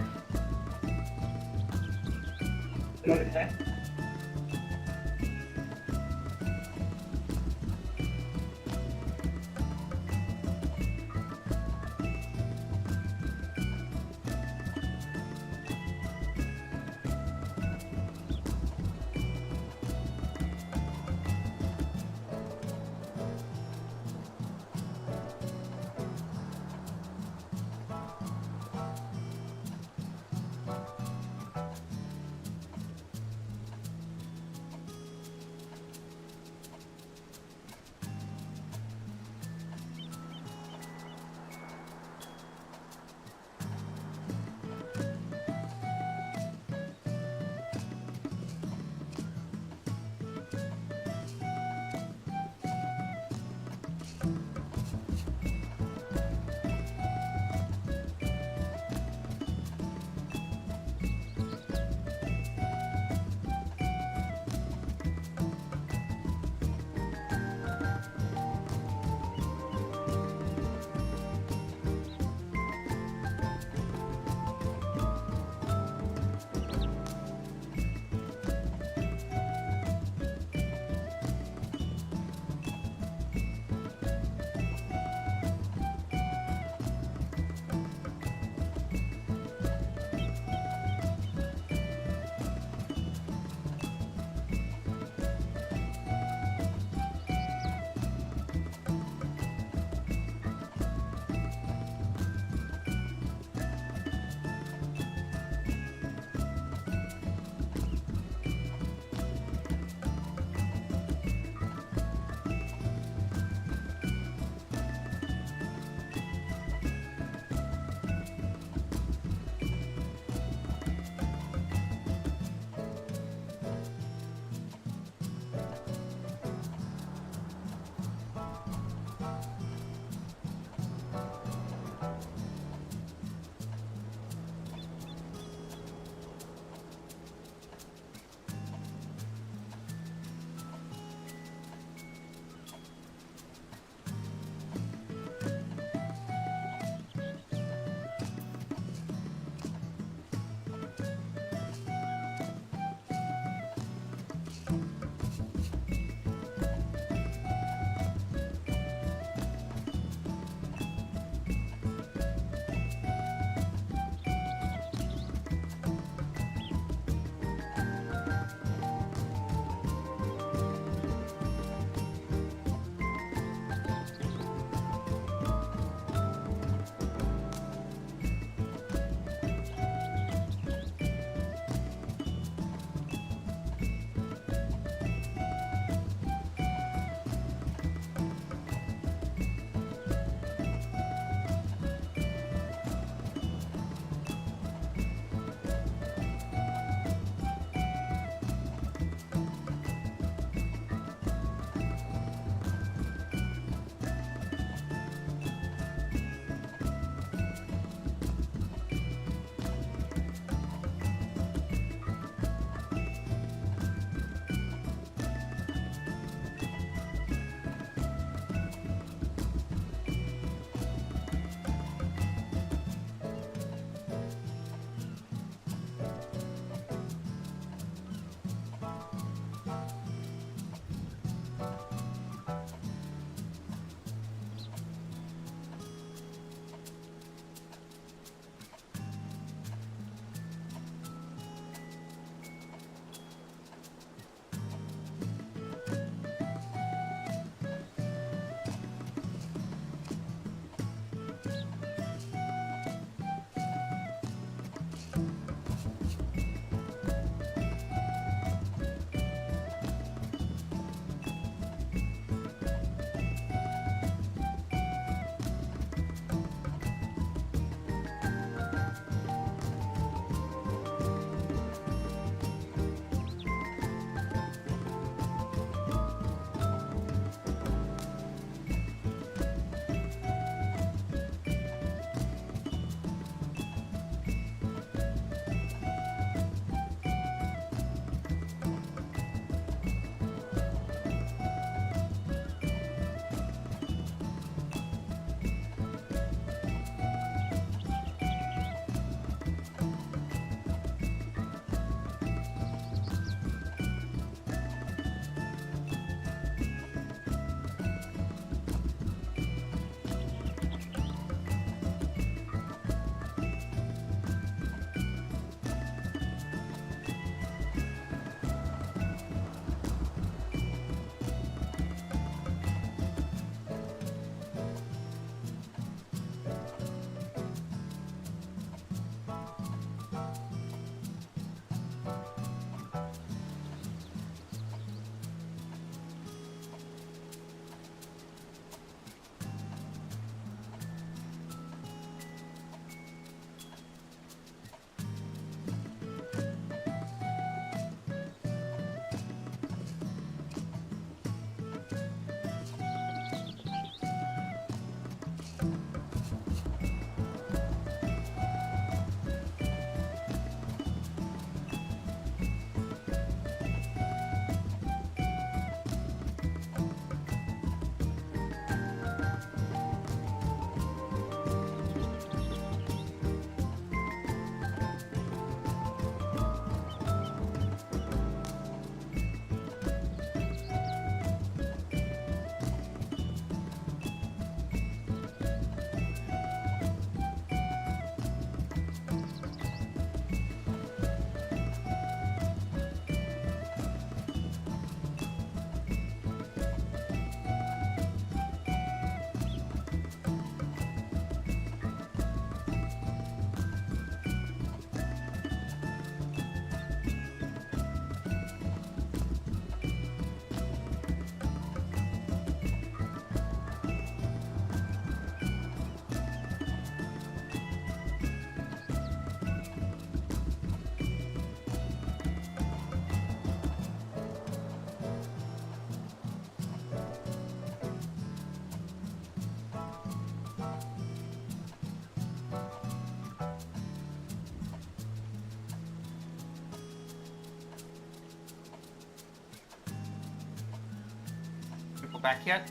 back yet?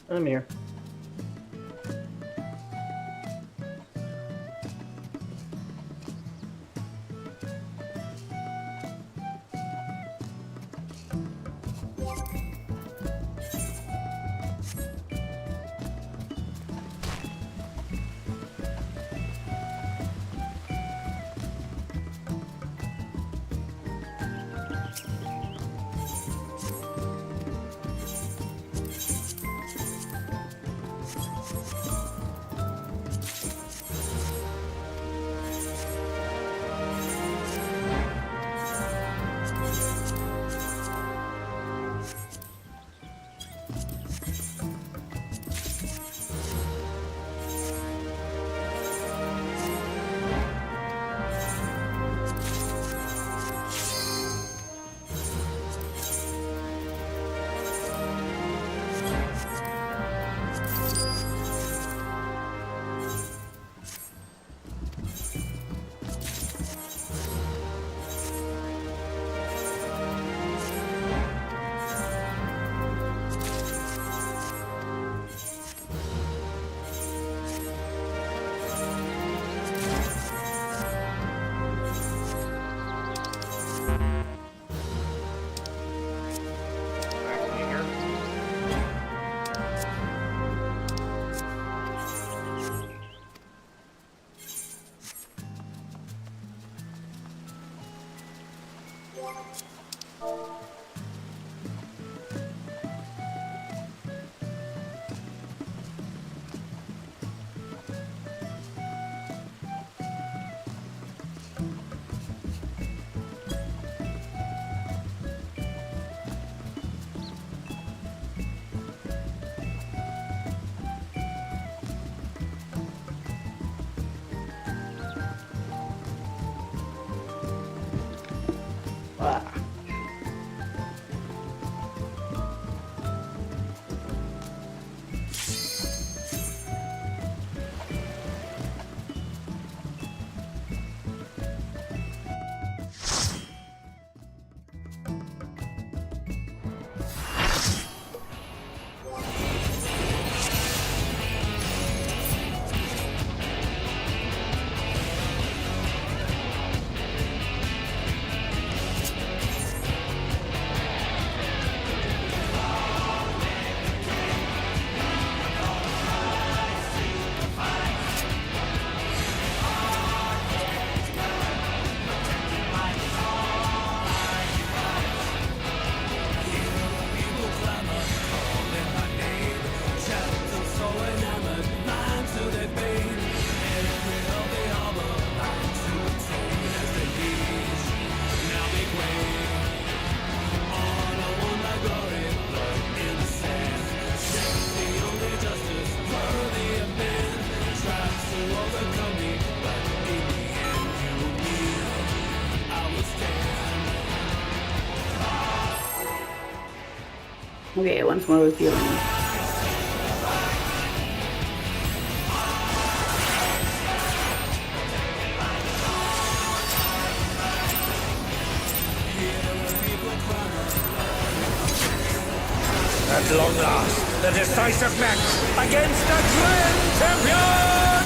I'm here. Okay, once more with healing. At long last, the decisive match against the grand champion!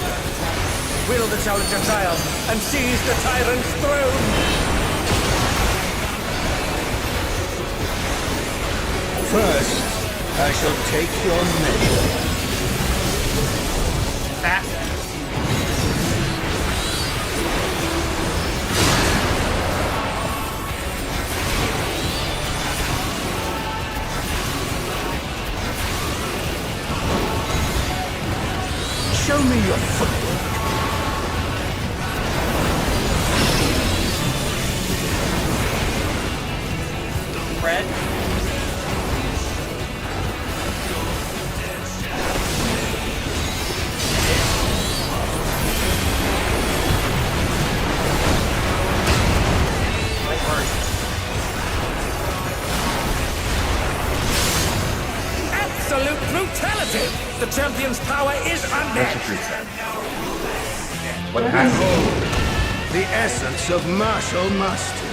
Will the challenger triumph and seize the tyrant's throne? First, I shall take your measure. Show me your footwork. Red. Absolute brutality! The champion's power is That's what unmatched! you said. What happened? The essence of martial mastery.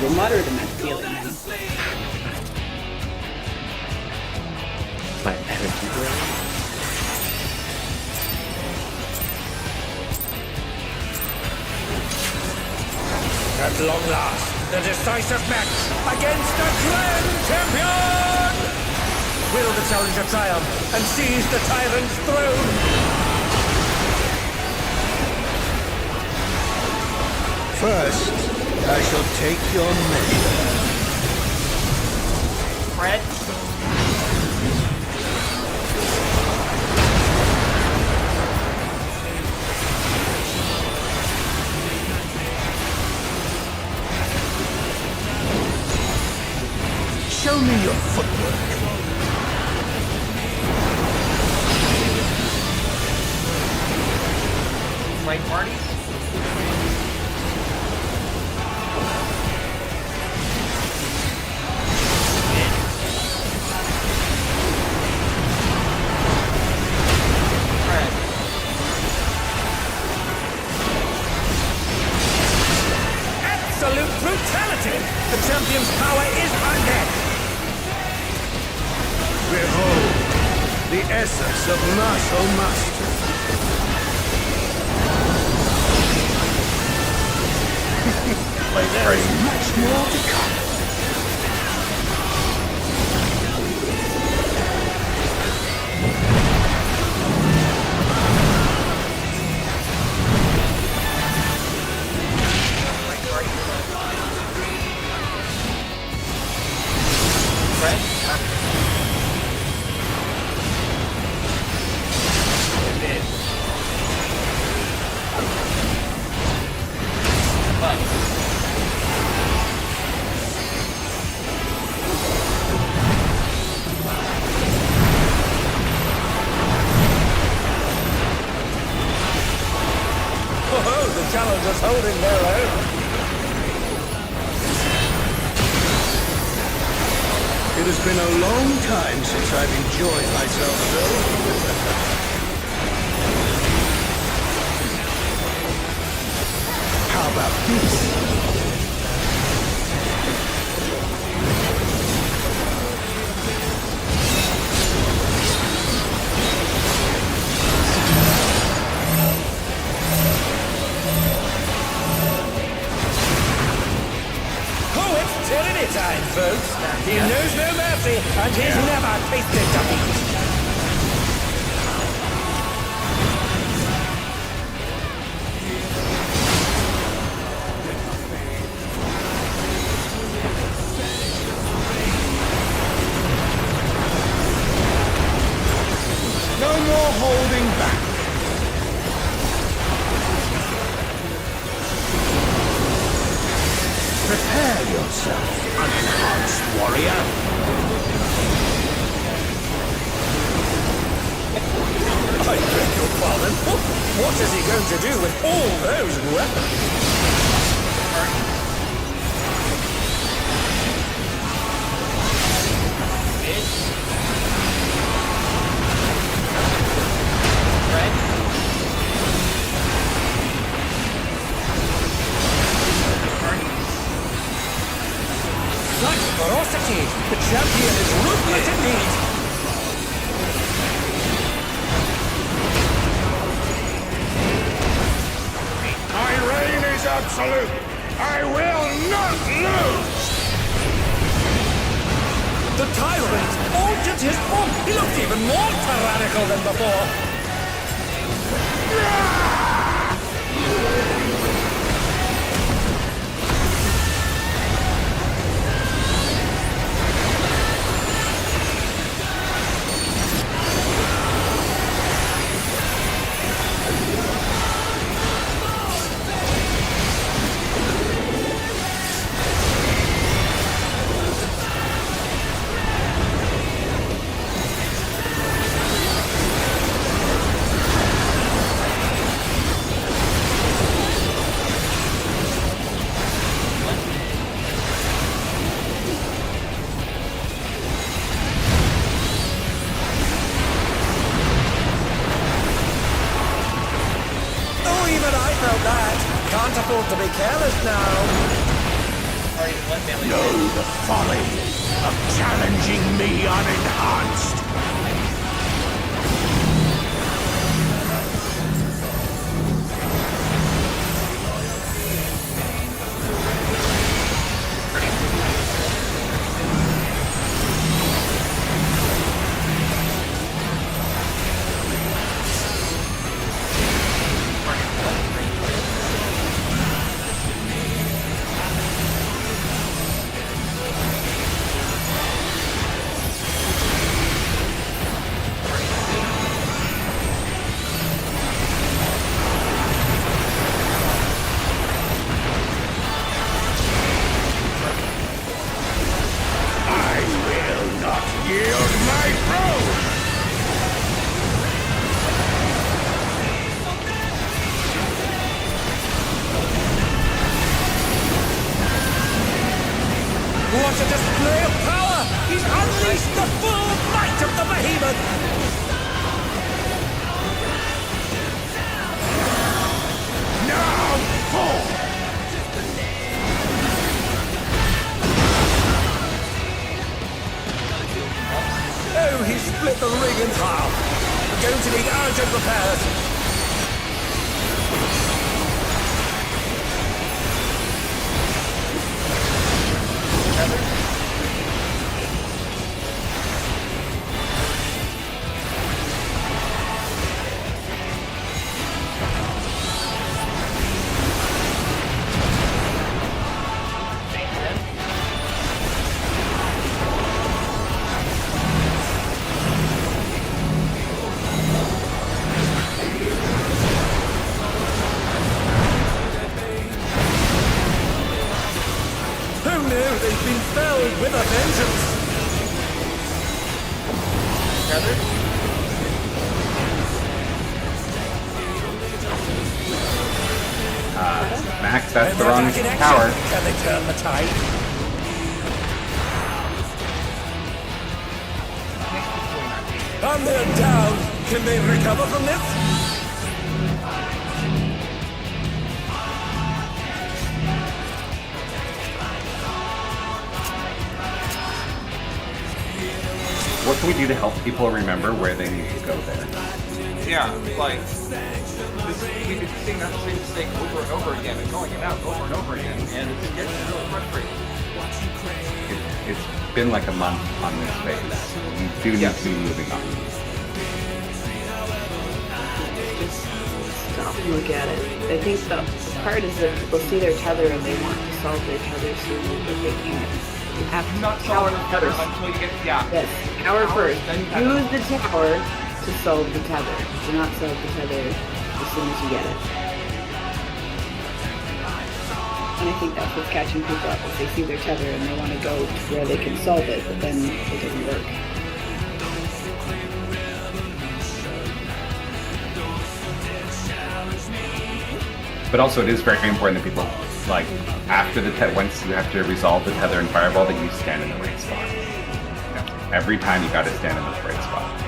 a moderate amount of healing then. My energy drain. At long last, the decisive match against the Grand Champion! Will the challenger triumph and seize the tyrant's throne? First, I shall take your measure. Fred? Show me your footwork. Right parties? Absolute brutality! The champion's power is unmatched! Behold, the essence of martial mastery. There is much more to come. Oh, the challengers holding their own. It has been a long time since I've enjoyed myself so. How about this? Oh, it's tyranny time, folks. He knows no mercy, and he's never tasted defeat. No more holding back. Prepare yourself, unenhanced warrior. I beg your pardon. What is he going to do with all those weapons? Such ferocity! The champion is ruthless indeed! My reign is absolute. I will not lose. The tyrant altered his form! He looks even more tyrannical than before! Even I felt that. Can't afford to be careless now. already one melee. Know the folly of challenging me unenhanced. What a display of power! He's unleashed the full might of the behemoth! Now, fall! Oh, he split the ring in half! We're going to need urgent repairs! They've been felled with a vengeance! Max, that's the wrong tower. Can they turn the tide? And they're down! Can they recover from this? What can we do to help people remember where they need to go there? Yeah, like, we've been seeing that same mistake over and over again and going it out over and over again, and it's getting really frustrating. It's been like a month on this phase. You do need to be moving on. Just stop and look at it. I think the part is that people see their tether and they want to solve their tether sooner, but they can't. You have to Not tower solving the tether first. until you get, yeah. Yes, tower first. then You use the tower to solve the tether. Do not solve the tether as soon as you get it. And I think that's what's catching people up, is they see their tether and they want to go to where they can solve it, but then it doesn't work. But also, it is very important that people, like, after the once you have to resolve the tether and fireball, that you stand in the right spot. Every time you got to stand in the right spot.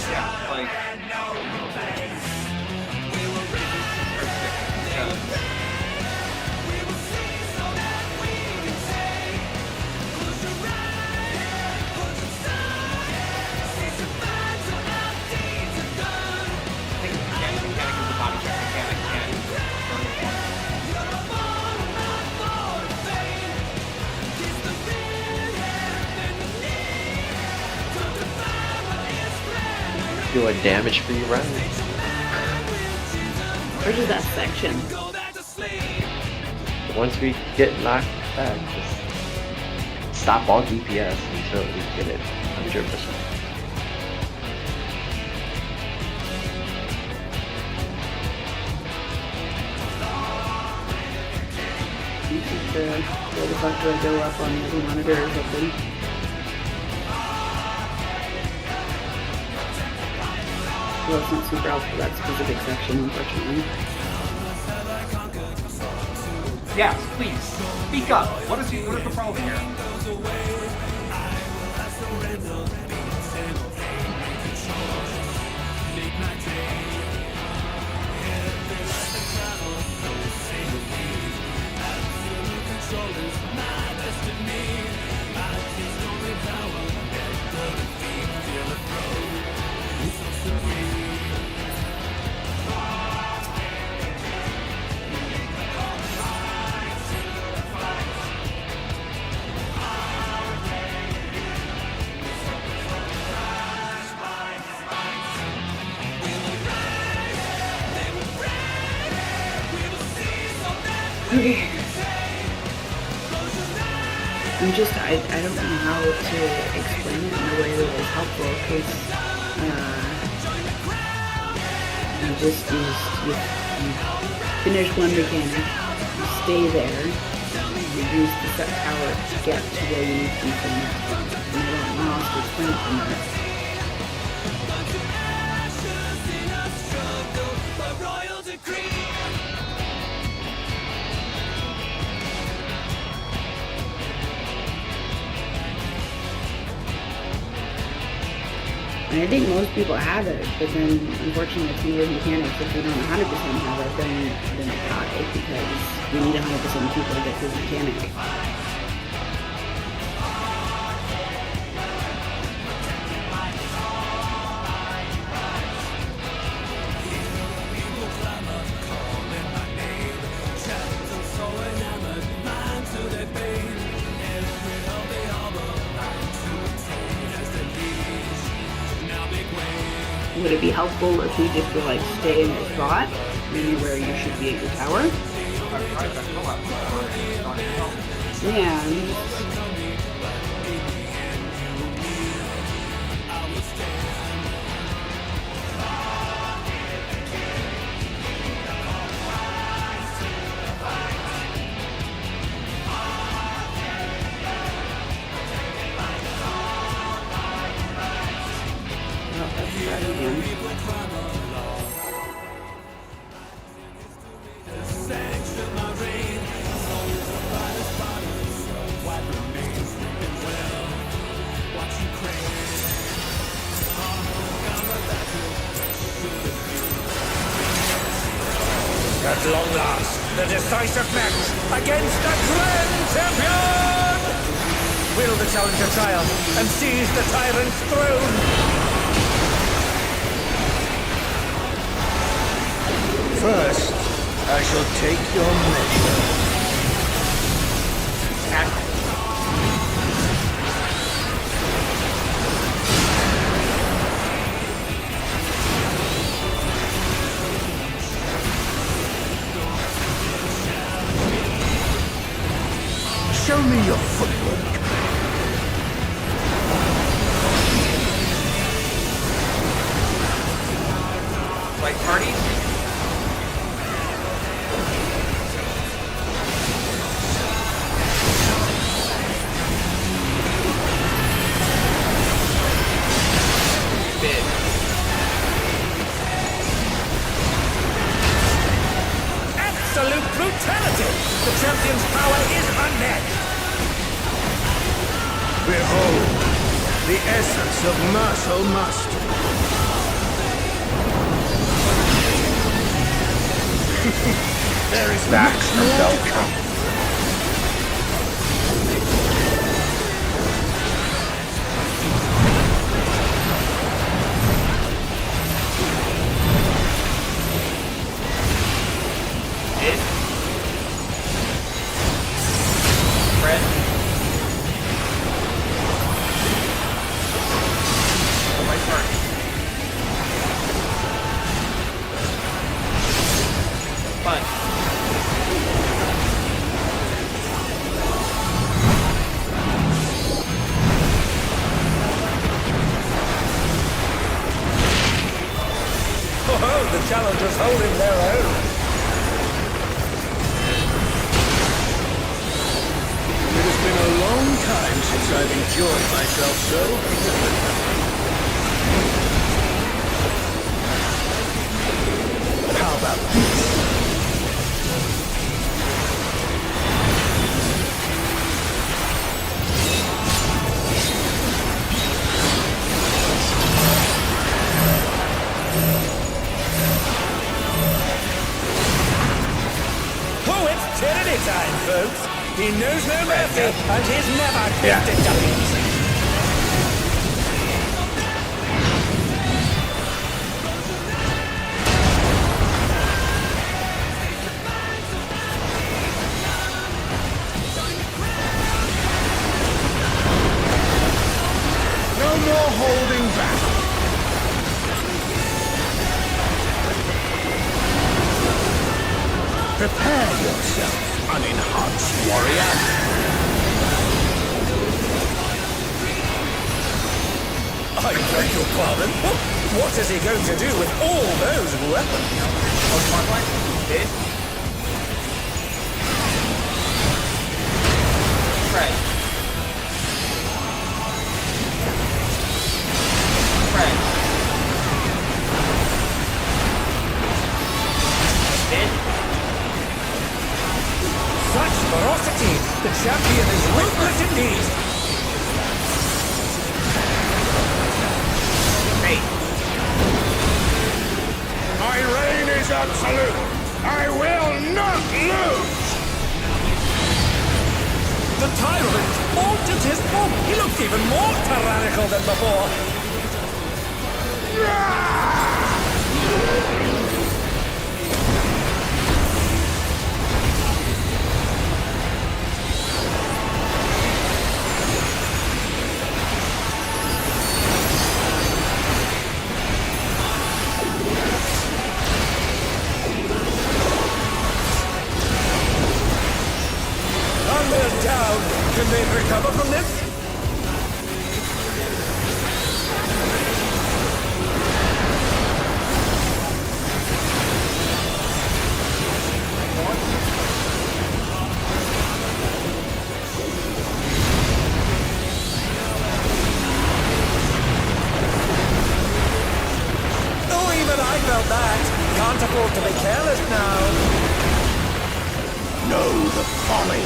Yeah, like... Doing damage for you, right? Where is that section? Once we get knocked back, just stop all DPS until we get it 100%. You keep where the fuck do I go up on the other monitor or something? Well, it's not super helpful, that specific section, unfortunately. Yes, please, speak up. What is the problem here? Okay. I don't know how to explain it in a way that is helpful because you finish one mechanic, you stay there, you use the set power to get to where you need to be for the next one. And I don't know how else to explain it from there. And I think most people have it, but then unfortunately it's one of those mechanics, if we don't 100% have it, then it dies because we need 100% people to get through the mechanic. Would it be helpful if we just were like stay in your spot, maybe where you should be at your tower? Yeah. At long last, the decisive match against the Grand Champion! Will the challenger triumph and seize the tyrant's throne? First, I shall take your measure. Show me your footwork. Like party? Bid. Absolute brutality! The champion's power is unmatched! Behold, the essence of martial mastery. There is That's much more from to come. Fred? My turn. Fun. Oh, the challengers holding their own. It has been a long time since I've enjoyed myself so. How about this? Oh, it's tyranny time, folks! He knows no mercy, and he's never tasted duckies. No more holding back. Prepare yourself. unenhanced warrior. I beg your pardon? What is he going to do with all those weapons? Fred. Fred. Such ferocity! The champion is ruthless indeed! Hey. My reign is absolute. I will not lose. The tyrant altered his form! He looked even more tyrannical than before! Unreal down! Can they recover from this? Oh, even I felt that. Can't afford to be careless now. Know the folly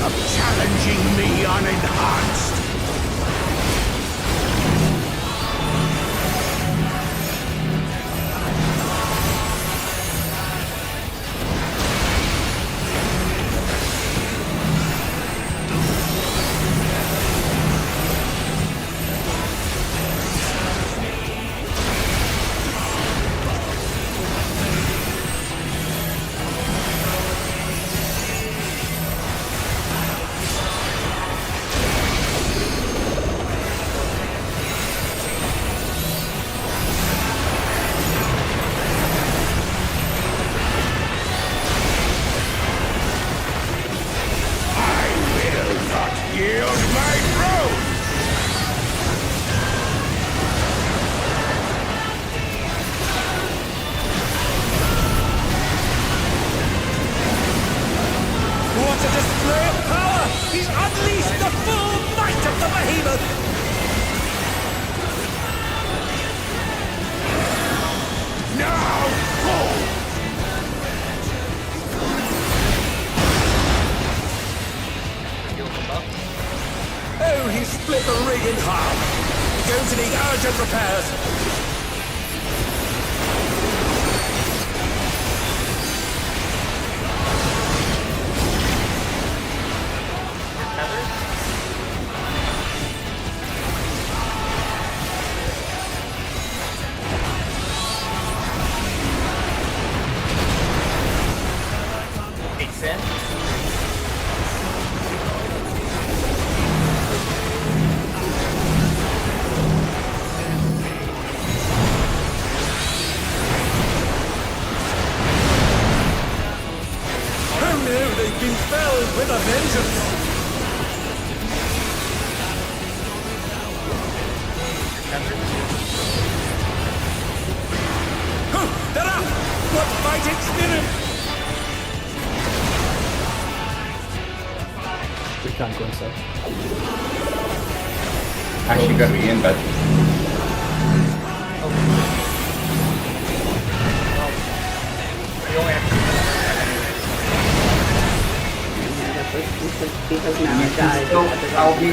of challenging me unenhanced. Yield my throne! What a display of power! He's unleashed the full might of the behemoth! Now, fall! Oh, he split the rig in half! Going to need urgent repairs! Makes sense. Oh no, they've been felled with a vengeance! Oh, they're up! What fighting spirit! We can't go inside. Actually, you gotta be in, but You only have Because now I died. I'll be.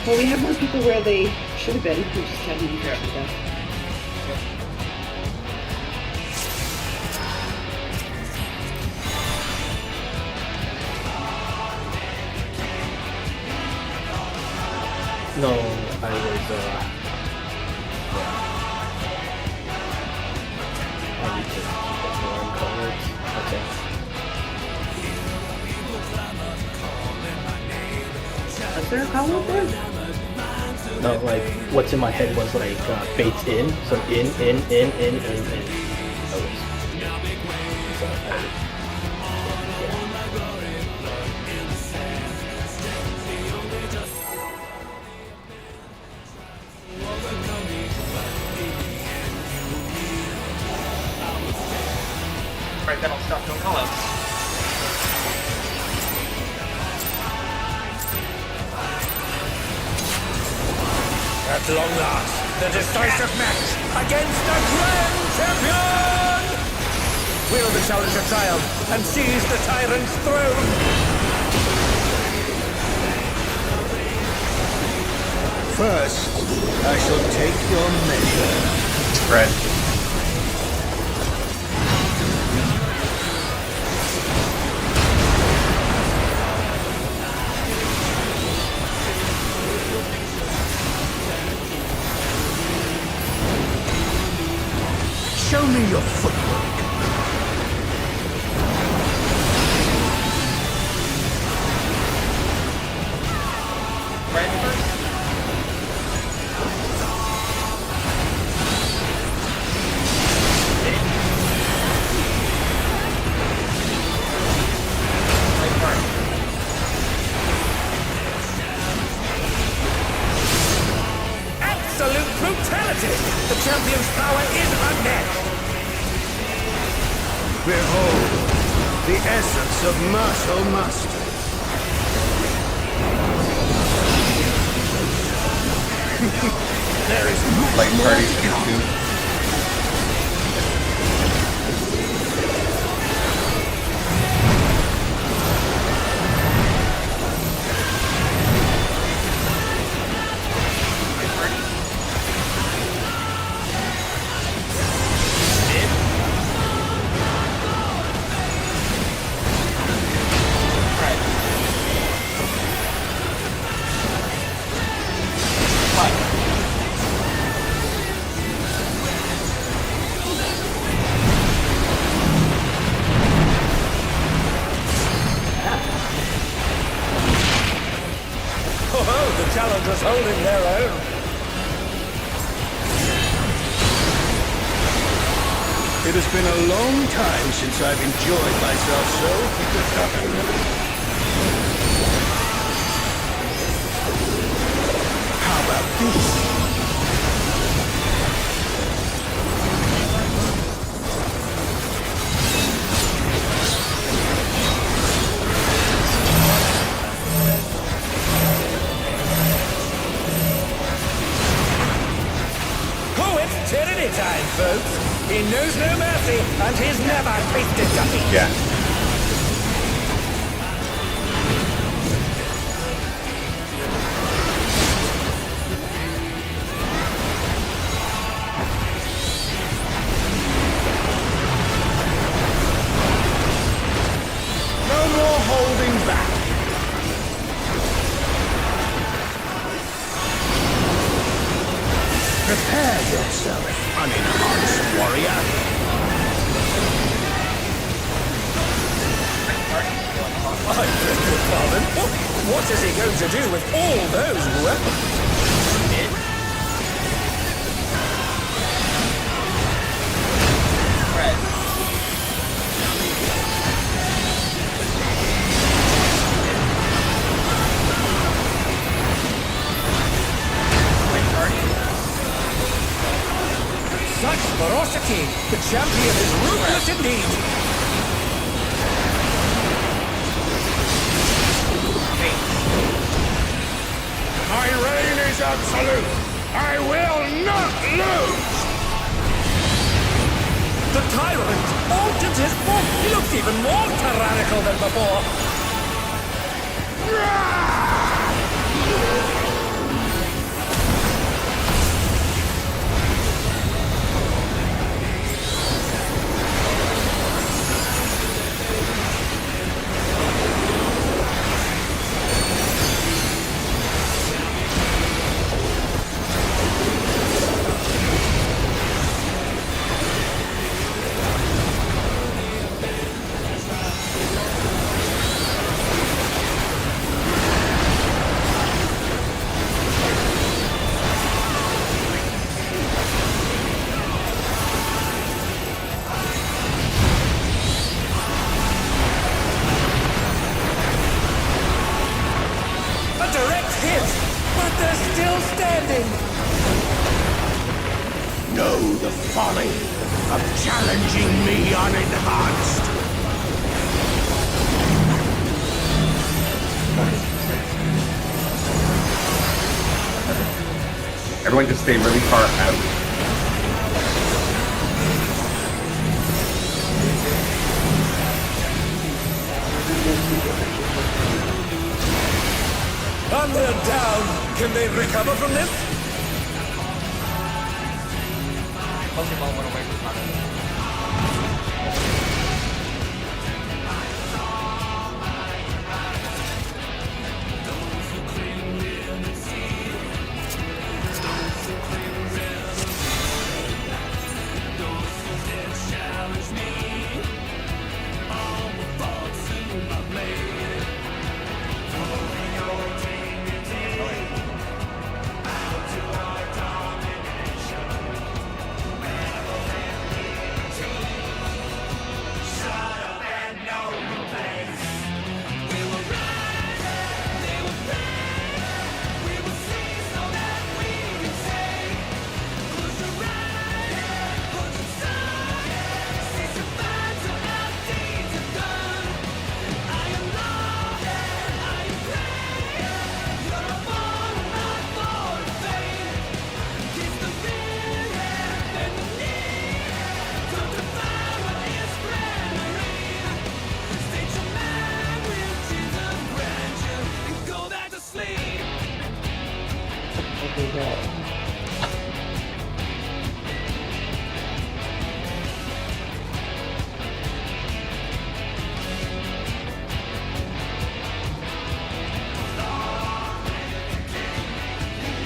Well, we have more people where they should have been. We just haven't infected them. No, I was, yeah. I need to keep it more in colors. Okay. Is there a color there? No, like, what's in my head was like, baked in, so in. So, Right, then I'll stop doing callouts. At long last, the decisive match against the Grand Champion! Will the challenger triumph and seize the tyrant's throne? First, I shall take your measure. Fred. Show me your footwork. Right first. Right first. Absolute brutality! The champion's power is unmatched! Behold, the essence of martial mastery. There is much Light more party to come. too. Oh, the challengers holding their own. It has been a long time since I've enjoyed myself so. How about this? Oh, it's tyranny time, folks. He knows no mercy, and he's never tasted defeat. Yeah. No more holding back. Prepare yourself, unenhanced warrior. I beg your pardon. What is he going to do with all those weapons? Such ferocity! The champion is ruthless indeed! My reign is absolute. I will not lose. The tyrant altered his form! He looks even more tyrannical than before! folly of challenging me unenhanced. Everyone just stay really far out. And they're down. Can they recover from this? Pokemon went away from Hunter.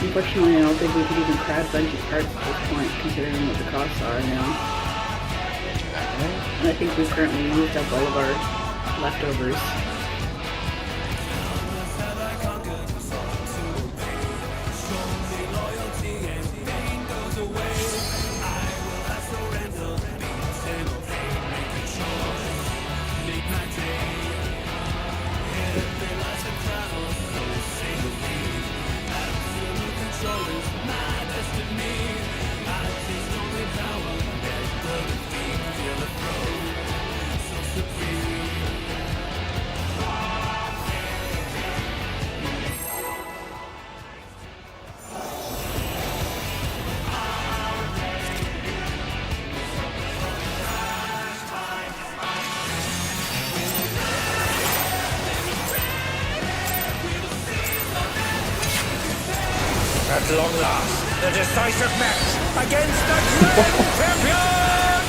Unfortunately, I don't think we could even crowd bunch of cards at this point, considering what the costs are now. And I think we've currently used up all of our leftovers. At long last, the decisive match against the Grand Champion!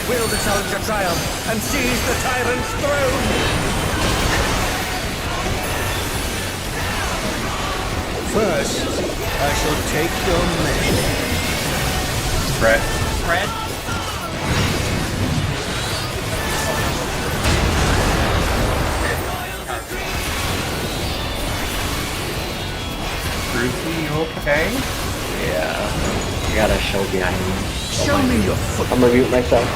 Will the challenger triumph and seize the tyrant's throne? First, I shall take your men. Fred. Fred? Brucey, you okay? Yeah. I got a show behind me. Show me your foot. I'm gonna mute myself.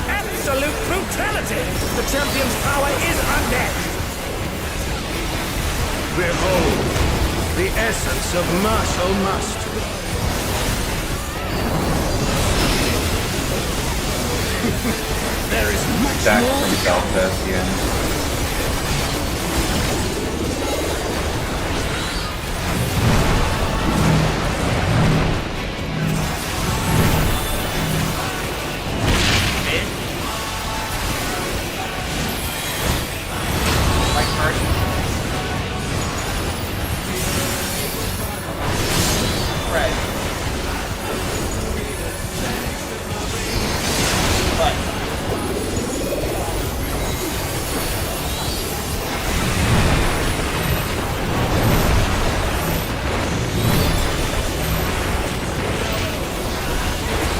Absolute brutality! The champion's power is unmatched! Behold, the essence of martial mastery. There is much Zach more from to come. Belfast,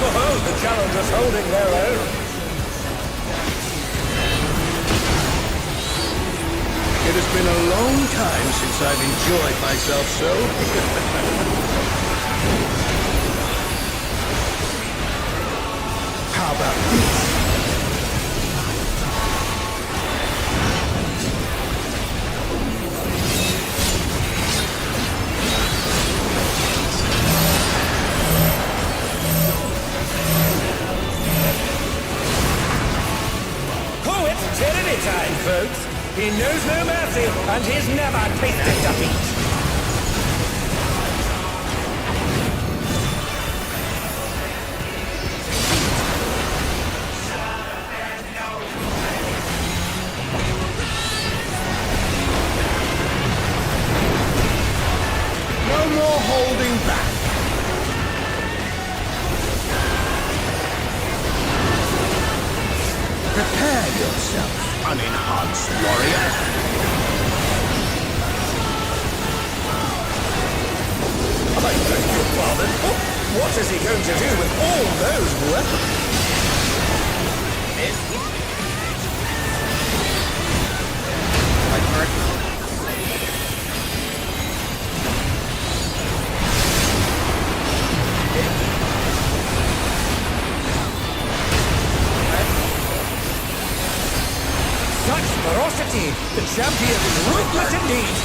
Behold the challengers holding their own. once I've enjoyed myself so. How about this? Tyranny time, folks. He knows no mercy, and he's never tasted defeat. No more holding back. Prepare yourself, unenhanced warrior. I beg your pardon. Oh, what is he going to do with all those weapons? Such ferocity! The champion is ruthless indeed!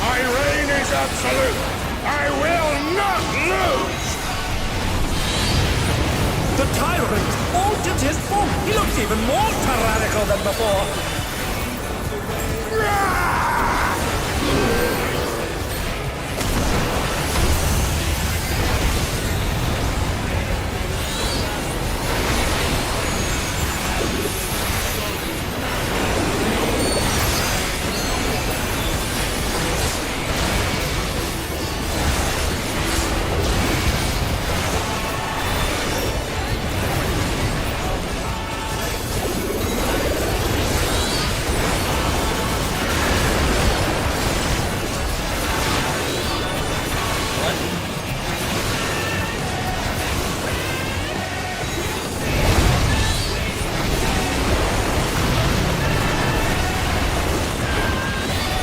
My reign is absolute. I will not lose. The tyrant altered his form! He looks even more tyrannical than before!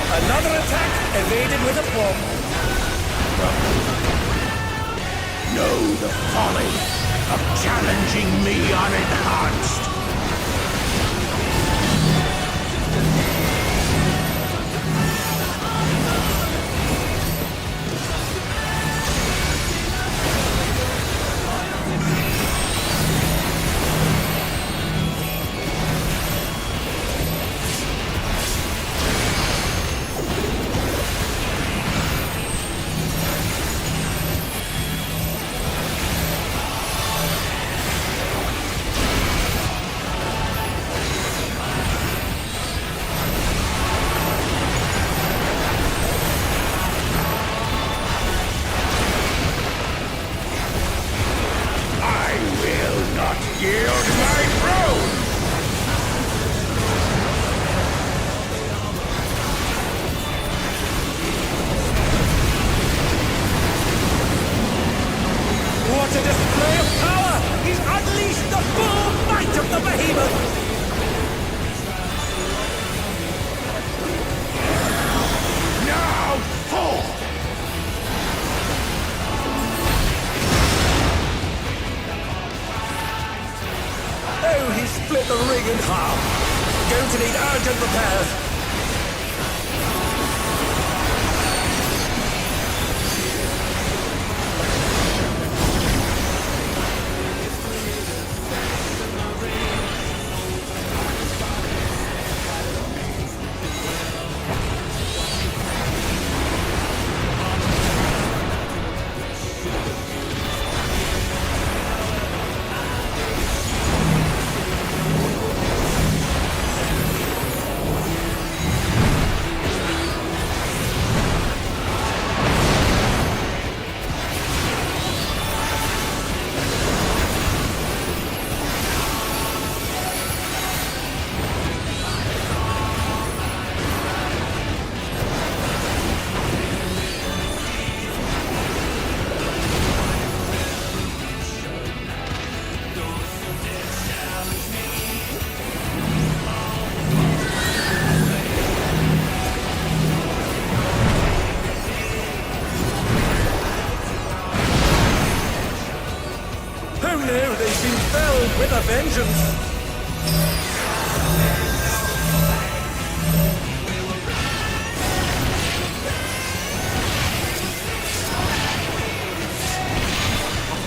Another attack evaded with aplomb. Know the folly of challenging me unenhanced. Yield my throne! What a display of power! He's unleashed the full might of the behemoth! Now, forth! Oh, he split the ring in half. Going to need urgent repairs.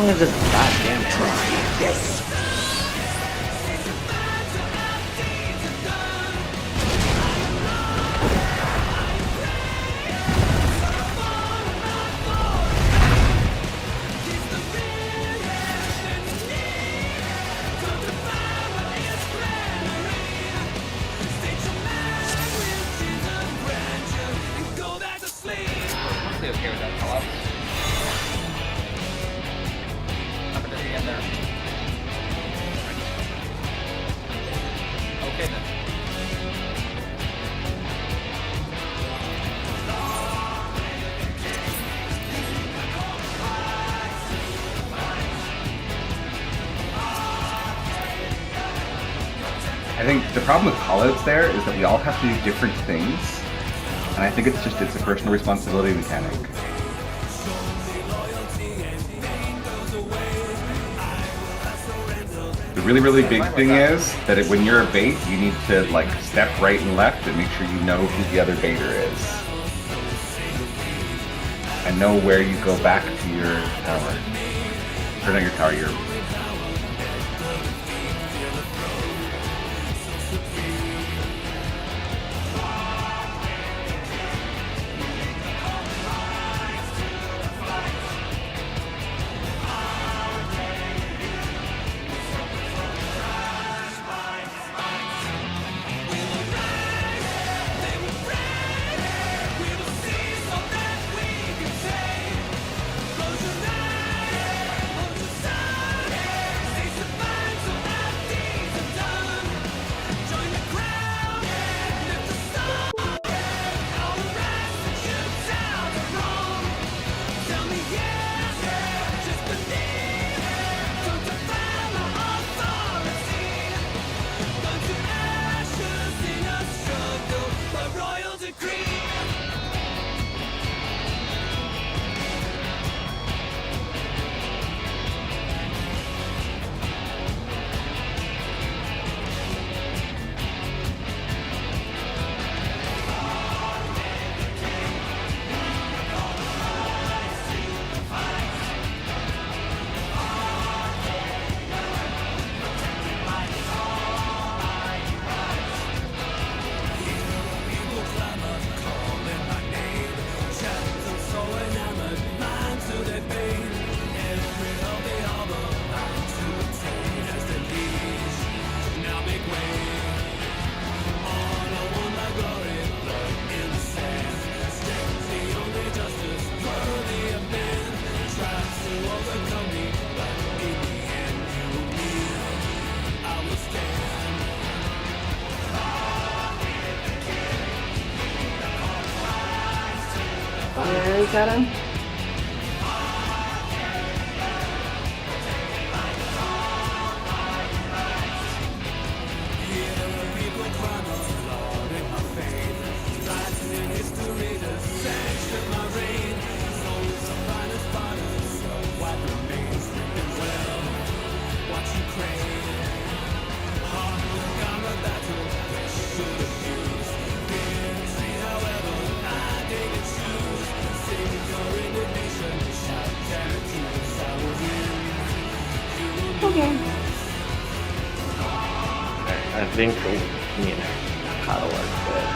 What is this goddamn trophy? Mostly okay with that call-out. Nothing to get there. Okay then. I think the problem with callouts there is that we all have to do different things, and I think it's a personal responsibility mechanic. The really, really big thing is that when you're a bait, you need to like step right and left and make sure you know who the other baiter is. And know where you go back to your tower. Or not your tower, your... Got him. Okay. I think me and how to work good.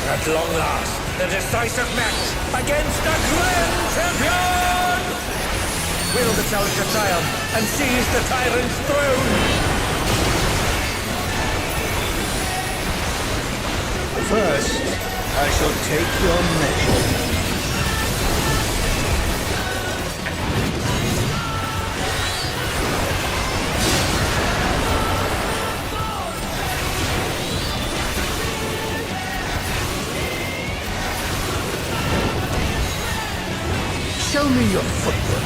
At long last, the decisive match against the grand champion! Will the challenger triumph and seize the tyrant's throne? First, I shall take your measure. Show me your footwork.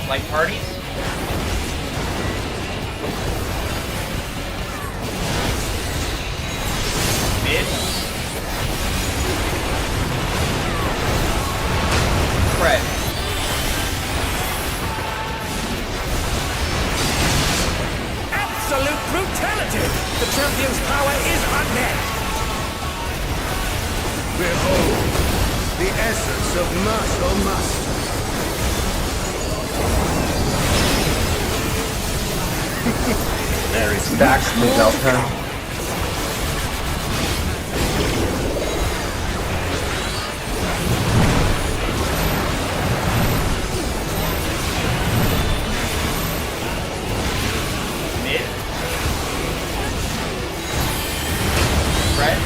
Light parties. Mid. Fred. Absolute brutality! The champion's power is unmatched! Behold, the essence of martial master. There is back to Delta. Mid. Fred.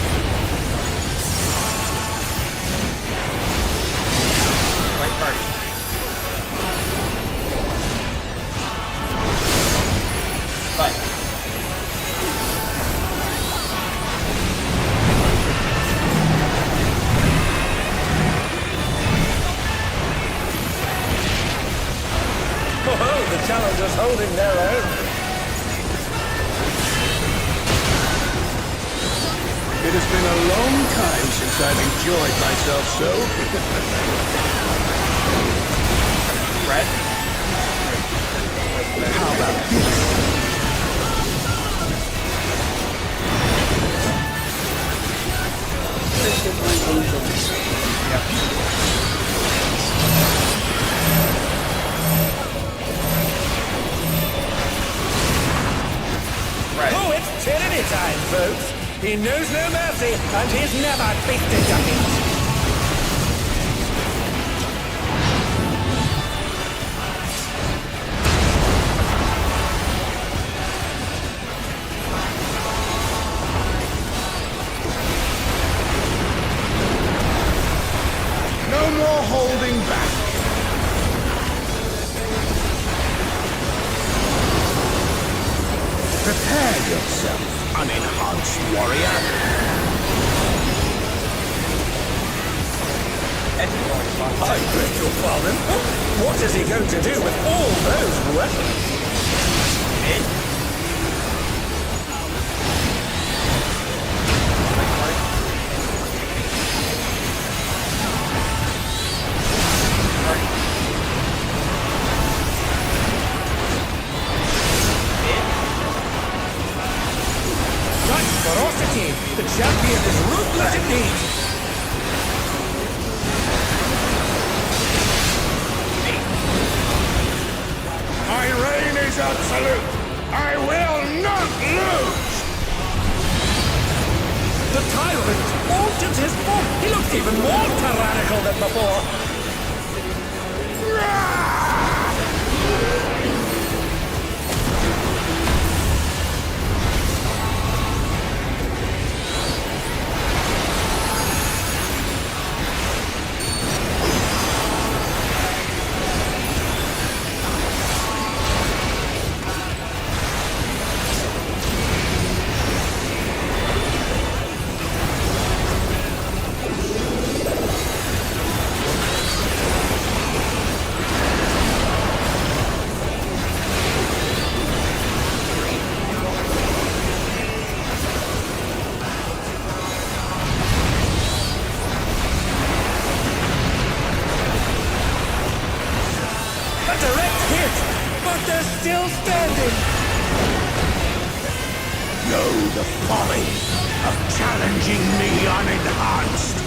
Light party. Fight. Oh, the challengers holding their own. It has been a long time since I've enjoyed myself so. Fred. How about this? Fred. Oh, it's tyranny time, folks! He knows no mercy, and he's never tasted defeat! No more holding back. Prepare yourself, unenhanced warrior. I beg your pardon? What is he going to do with all those weapons? Such ferocity! The champion is ruthless indeed! My reign is absolute. I will not lose. The tyrant altered his form! He looks even more tyrannical than before! A direct hit! But they're still standing! Know the folly of challenging me unenhanced.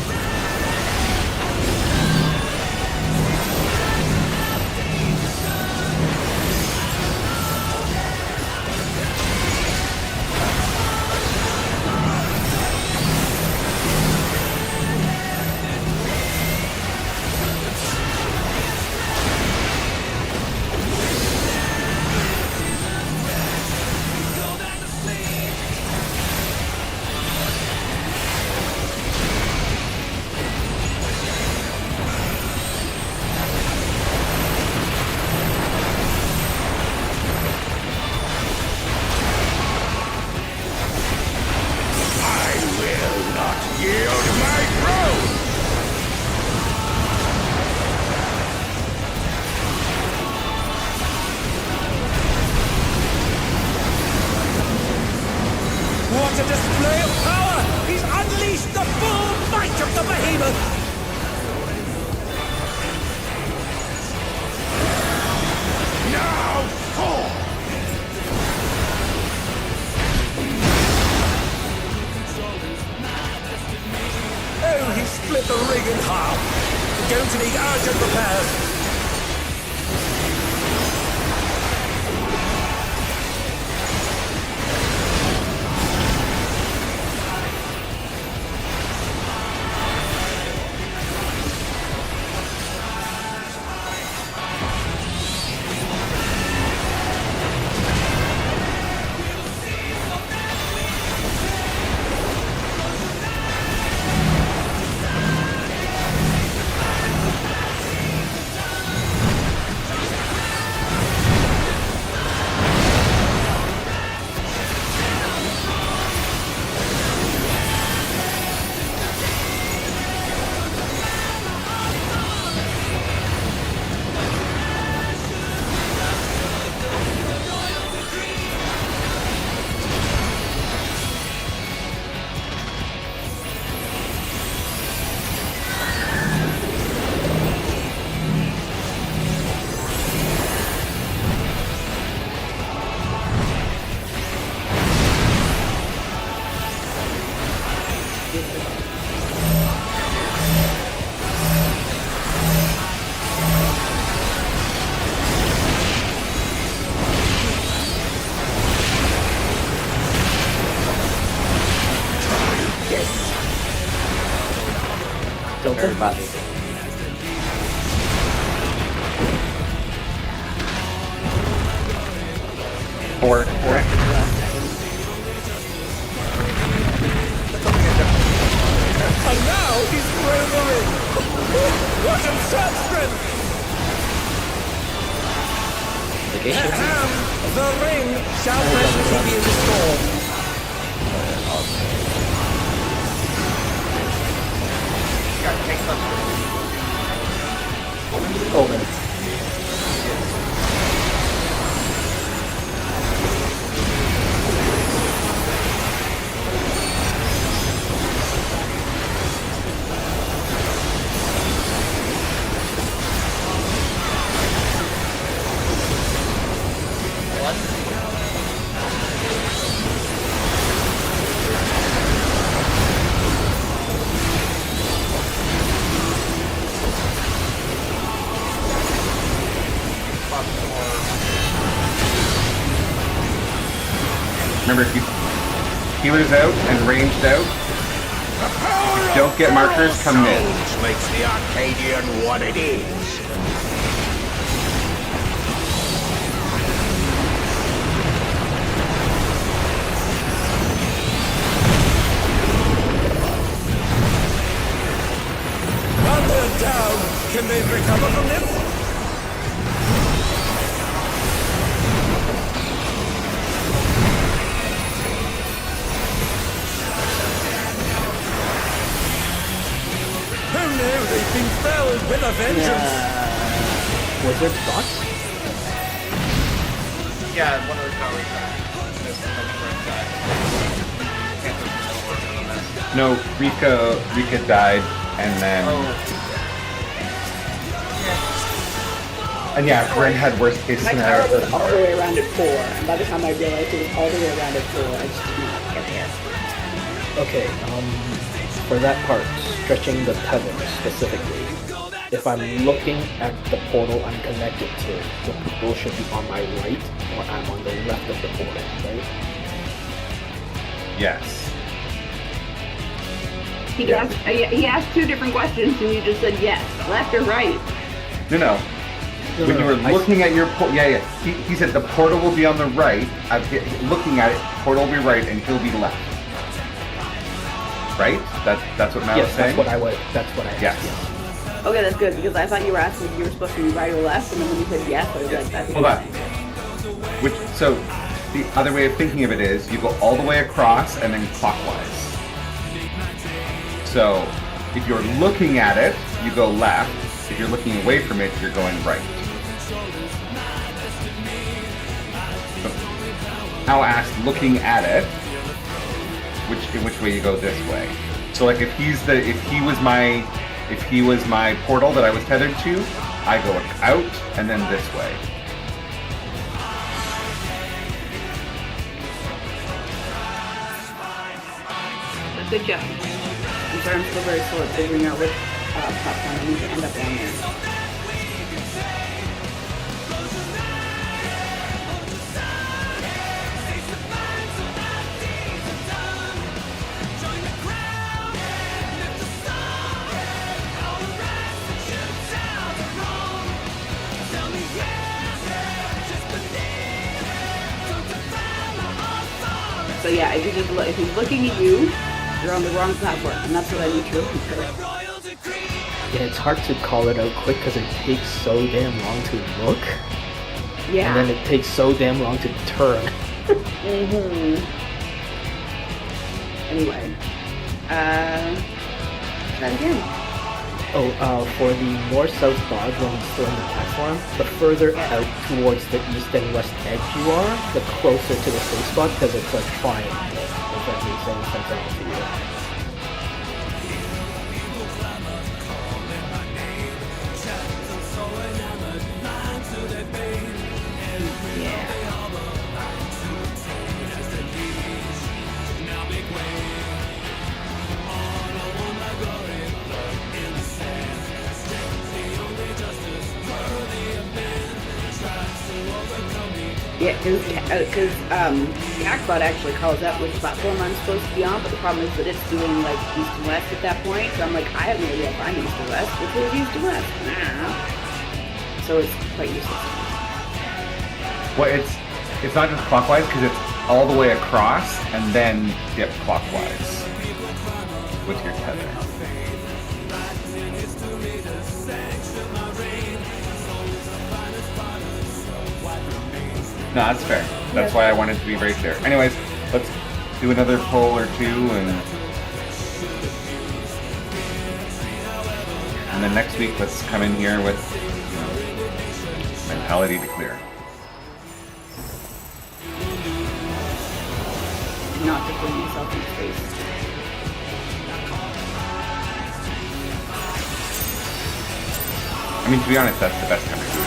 everybody. Four. And now he's through the ring. What absurd strength! Ahem! The ring shall presently be restored. Omen. Remember, if you healers out and ranged out, don't get markers, come mid. Makes the Arcadion what it is. While they're down, can they recover from this? Oh no, they've been felled with a vengeance! Wizard thoughts? Yeah, one of the towers missed the first side. No, Rika died, and then... And yeah, Bryn had worst case My scenario. car was all the way around at 4, and by the time I realized it was all the way around at 4, I just did not get there. Okay, for that part, stretching the tether specifically, if I'm looking at the portal I'm connected to, the portal should be on my right, or I'm on the left of the portal, right? Yes. He asked 2 different questions, and you just said yes, left or right. No. When you were looking at your portal, he said the portal will be on the right. Looking at it, portal will be right, and he'll be left. Right? That's what Matt was saying? That's what I asked. Yes. Okay, that's good, because I thought you were asking if you were supposed to be right or left, and then when you said yes, I was like, that's Hold on. So, the other way of thinking of it is, you go all the way across and then clockwise. So, if you're looking at it, you go left. If you're looking away from it, you're going right. Now asked looking at it, which way you go this way. So like if he was my portal that I was tethered to, I go out and then this way. good job. I'm sorry, I'm still very slow at figuring out which platform I need to end up on there. So yeah, if he's looking at you, you're on the wrong platform, and that's what I need to remember. Yeah, it's hard to call it out quick because it takes so damn long to look. Yeah. And then it takes so damn long to turn. Anyway. Try it again. For the north-south dodge when he's still on the platform, the further out towards the east and west edge you are, the closer to the safe spot, because it's a triangle, if that makes any sense at all to you. Yeah. Yeah, because Cactbot actually calls out which platform I'm supposed to be on, but the problem is that it's doing like east and west at that point, so I'm like, I have no idea if I'm east or west, which is east and west. So it's quite useless. Well, it's not just clockwise because it's all the way across and then dip clockwise with your tether. No, that's fair. That's why I wanted to be right there. Anyways, let's do another pull or two, and then next week let's come in here with mentality to clear. Not to put myself in space. I mean, to be honest, that's the best time to do it.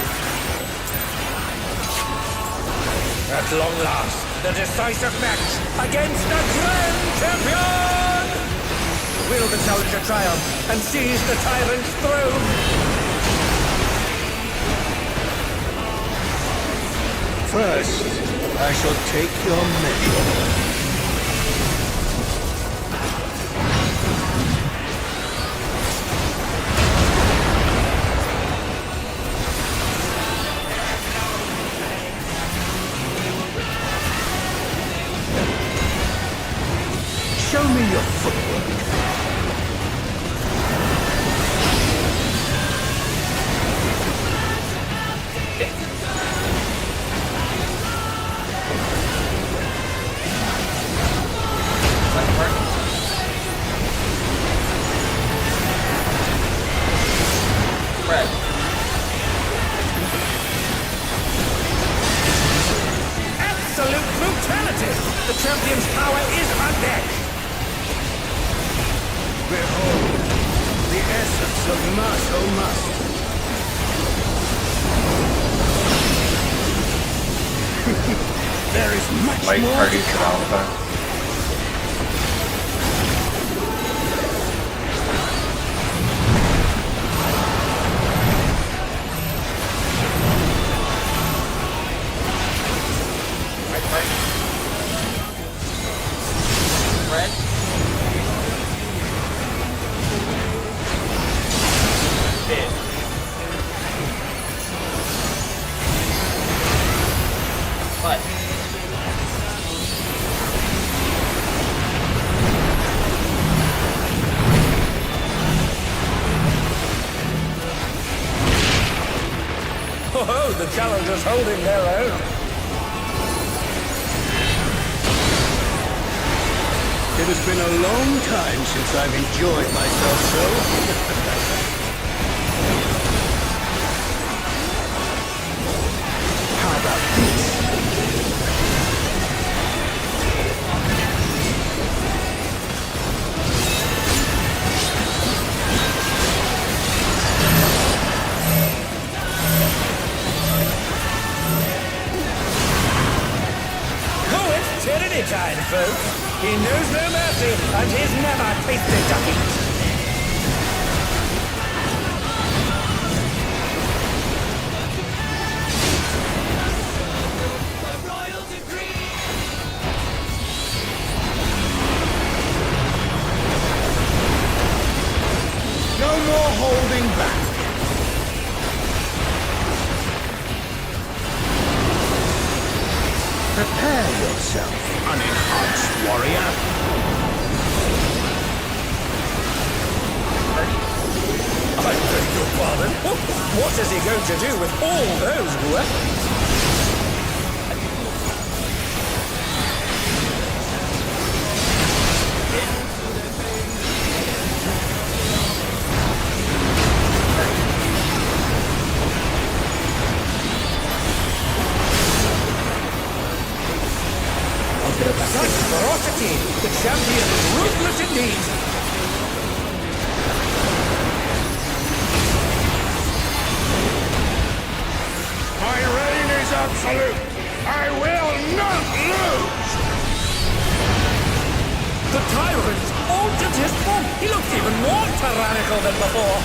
At long last, the decisive match against the Grand Champion! Will the challenger triumph and seize the tyrant's throne? First, I shall take your measure. Show me your footwork. Red. Absolute brutality! The champion's power is unmatched! Behold, the essence of martial must. There is much Light more parties to at come. Alpha. Red. Bid. But. Oh, the challengers holding their own. It has been a long time since I've enjoyed myself so. How about this? Oh, it's tyranny time, folks. He knows no mercy, and he's never tasted defeat. No more holding back. Prepare yourself, unenhanced warrior. I beg your pardon? What is he going to do with all those weapons? Such ferocity! The champion is ruthless indeed! My reign is absolute. I will not lose. The tyrant altered his form! He looks even more tyrannical than before!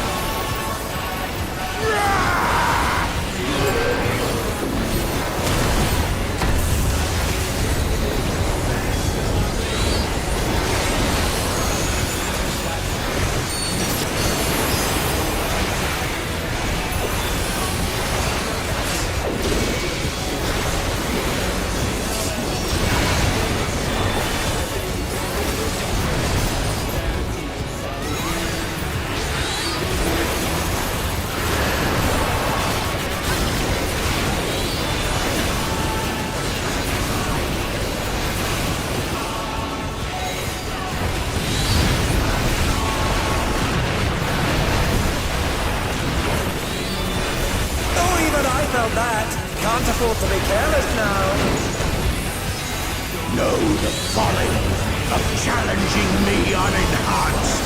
Can't afford to be careless now. Know the folly of challenging me unenhanced.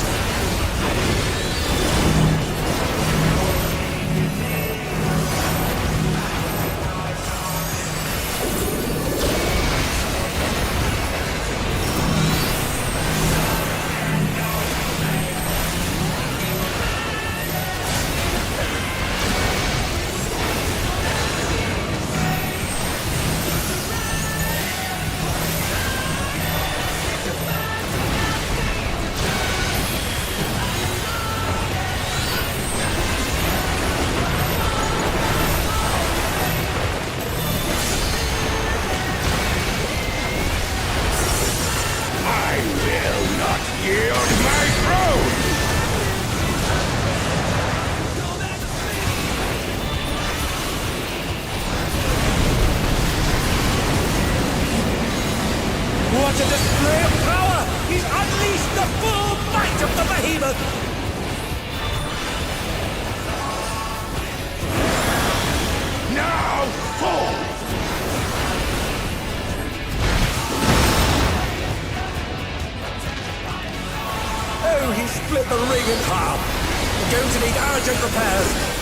What a display of power! He's unleashed the full might of the behemoth! Now fall! Oh, he split the ring in half. We're going to need urgent repairs.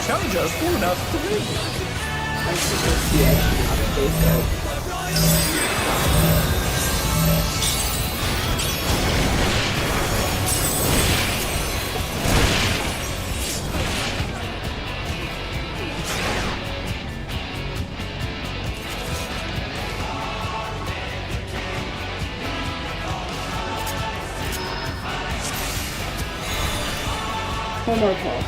Challenger's fallen out of the ring. I think it's the edge of the base. One more call.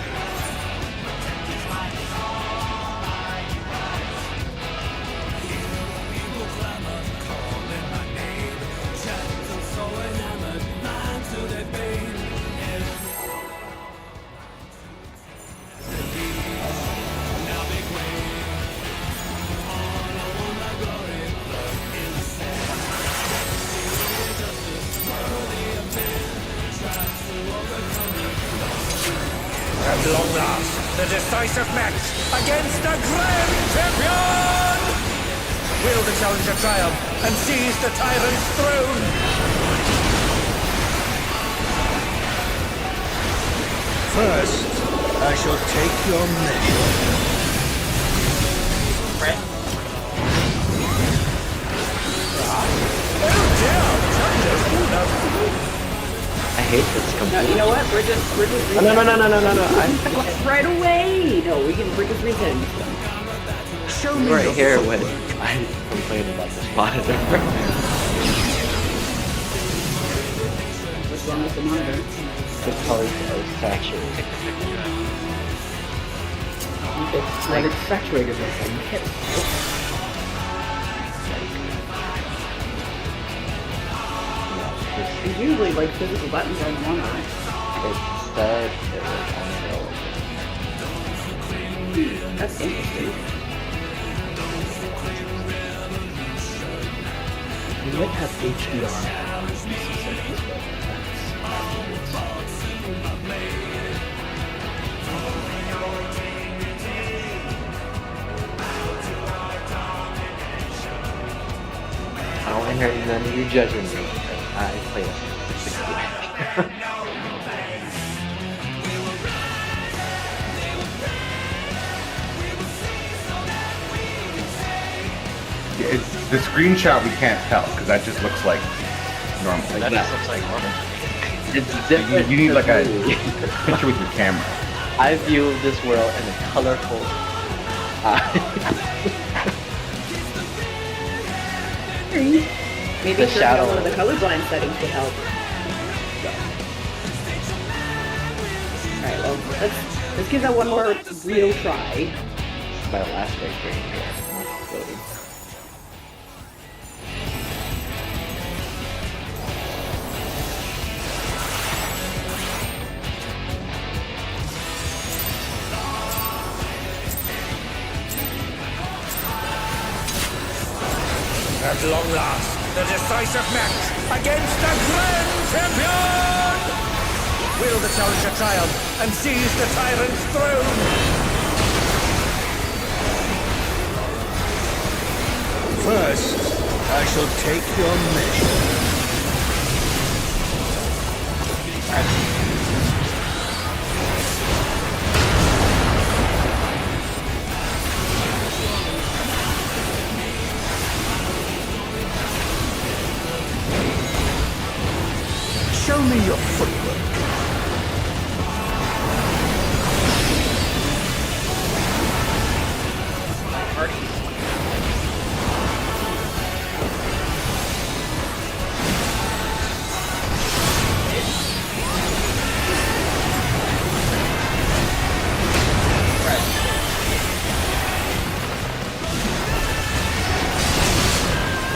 At long last, the decisive match against the Grand Champion! Will the challenger triumph and seize the tyrant's throne? First, I shall take your measure. Oh dear, the challenger's fallen out of the ring. I hate this No, completely. you know what? We're just No, no. right away. No, we're just resetting. Show me Right your here foot. when I complained about this monitor. What's wrong with the monitor? The colors are saturated. It's like it's saturated with them. It's usually like physical buttons on the monitor. Instead, it was unavailable. That's interesting. You might have HDR settings, but I don't want to hear none of you judging me because I play a 60. The screenshot we can't tell because that just looks like normal. Like That that. just looks like normal to me. It's different. You need like a to me. picture with your camera. I view this world in a colorful Maybe The turning shadow. on one of the colorblind settings would help. Alright, well, let's give that one more real try. My last break right here. Loading. At long last, the decisive match against the Grand Champion! Will the challenger triumph and seize the tyrant's throne? First, I shall take your measure. Show me your footwork.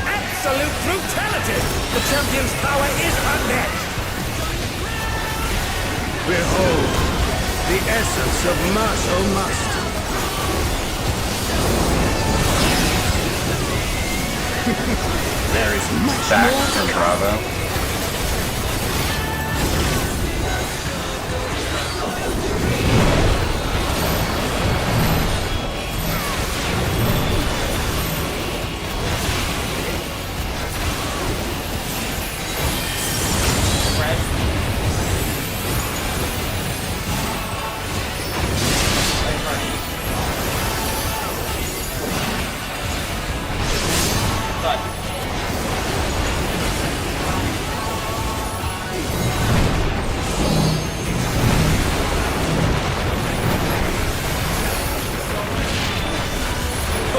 Absolute brutality! The champion's power is unmatched! Behold, the essence of martial master. There is Much back more from to come. Bravo.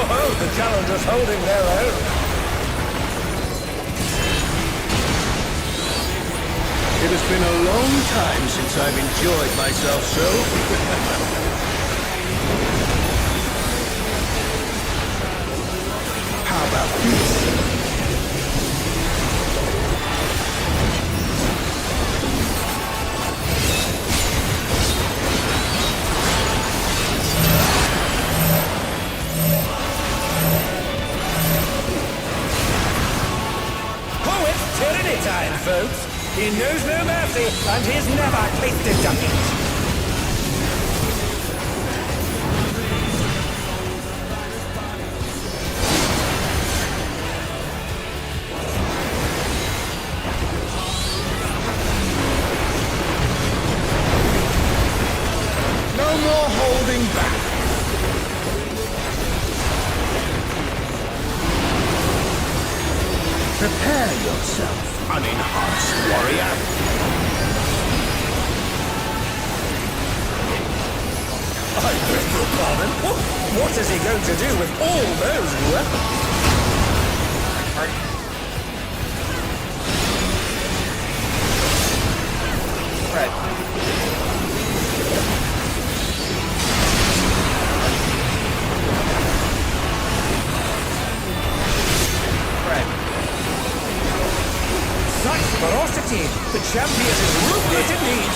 Oh, the challengers holding their own. It has been a long time since I've enjoyed myself so. How about this? Oh, it's tyranny time, folks. He knows no mercy, and he's never tasted defeat. No more holding back. Prepare yourself, unenhanced warrior. I beg your pardon? What is he going to do with all those weapons? Such ferocity! The champion is ruthless indeed!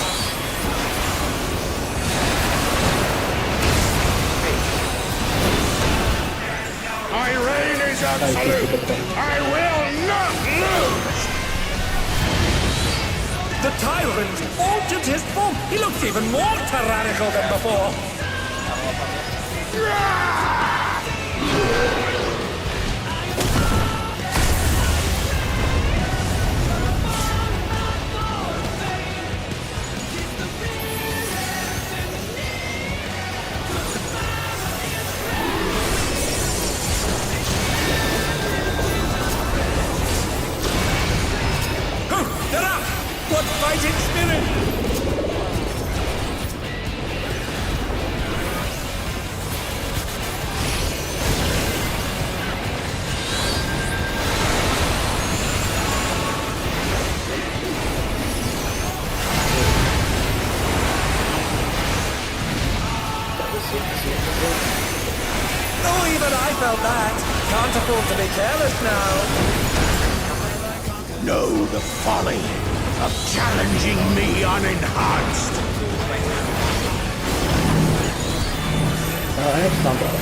My reign is absolute. I will not lose. The tyrant altered his form! He looks even more tyrannical than before! fighting spirit! Oh, even I felt that. Can't afford to be careless now. Know the folly of challenging me unenhanced. I have stumble.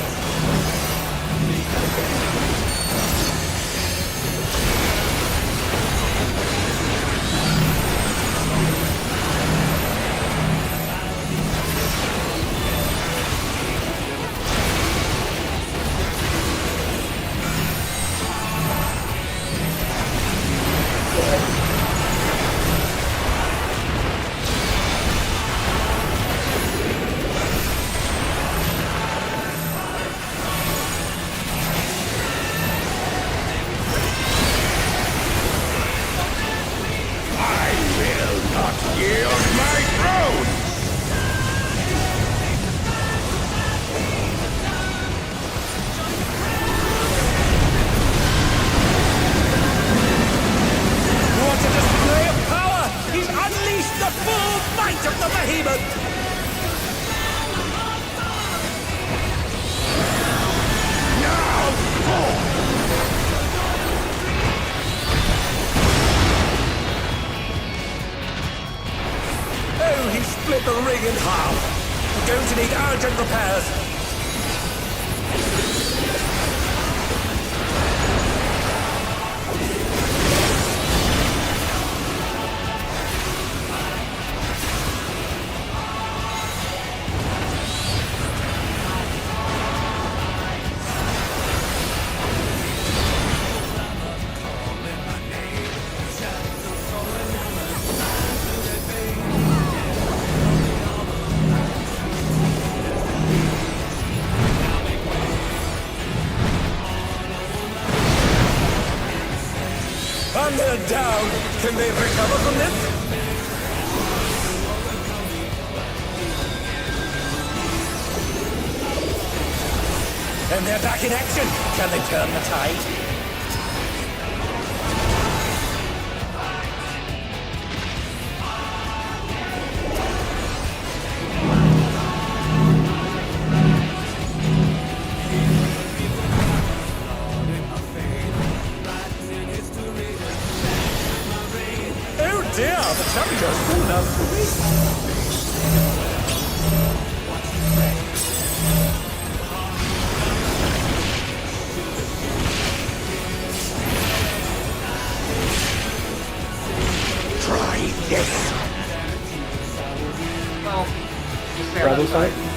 Split the ring in half. We're going to need urgent repairs. They're down. Can they recover from this? And they're back in action. Can they turn the tide? Dear, the temperature's cool enough for me. Try this. Well, just stay on Rebel that side. side?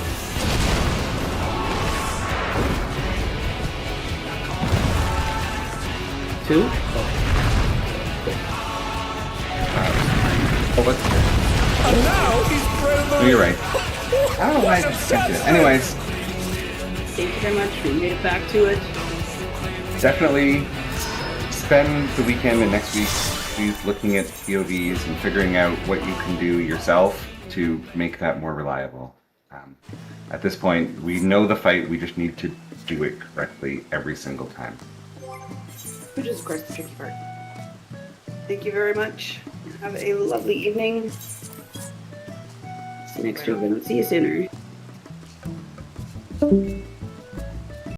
Two? And now he's thrown the Oh, you're right. Oh, I don't know why I what a just skipped it. chance. Anyways, Thank you very much. We made it back to it. definitely spend the weekend and next week please looking at POVs and figuring out what you can do yourself to make that more reliable. At this point, we know the fight, we just need to do it correctly every single time. Which is, of course, the tricky part. Thank you very much. Have a lovely evening. See you next week. See you sooner.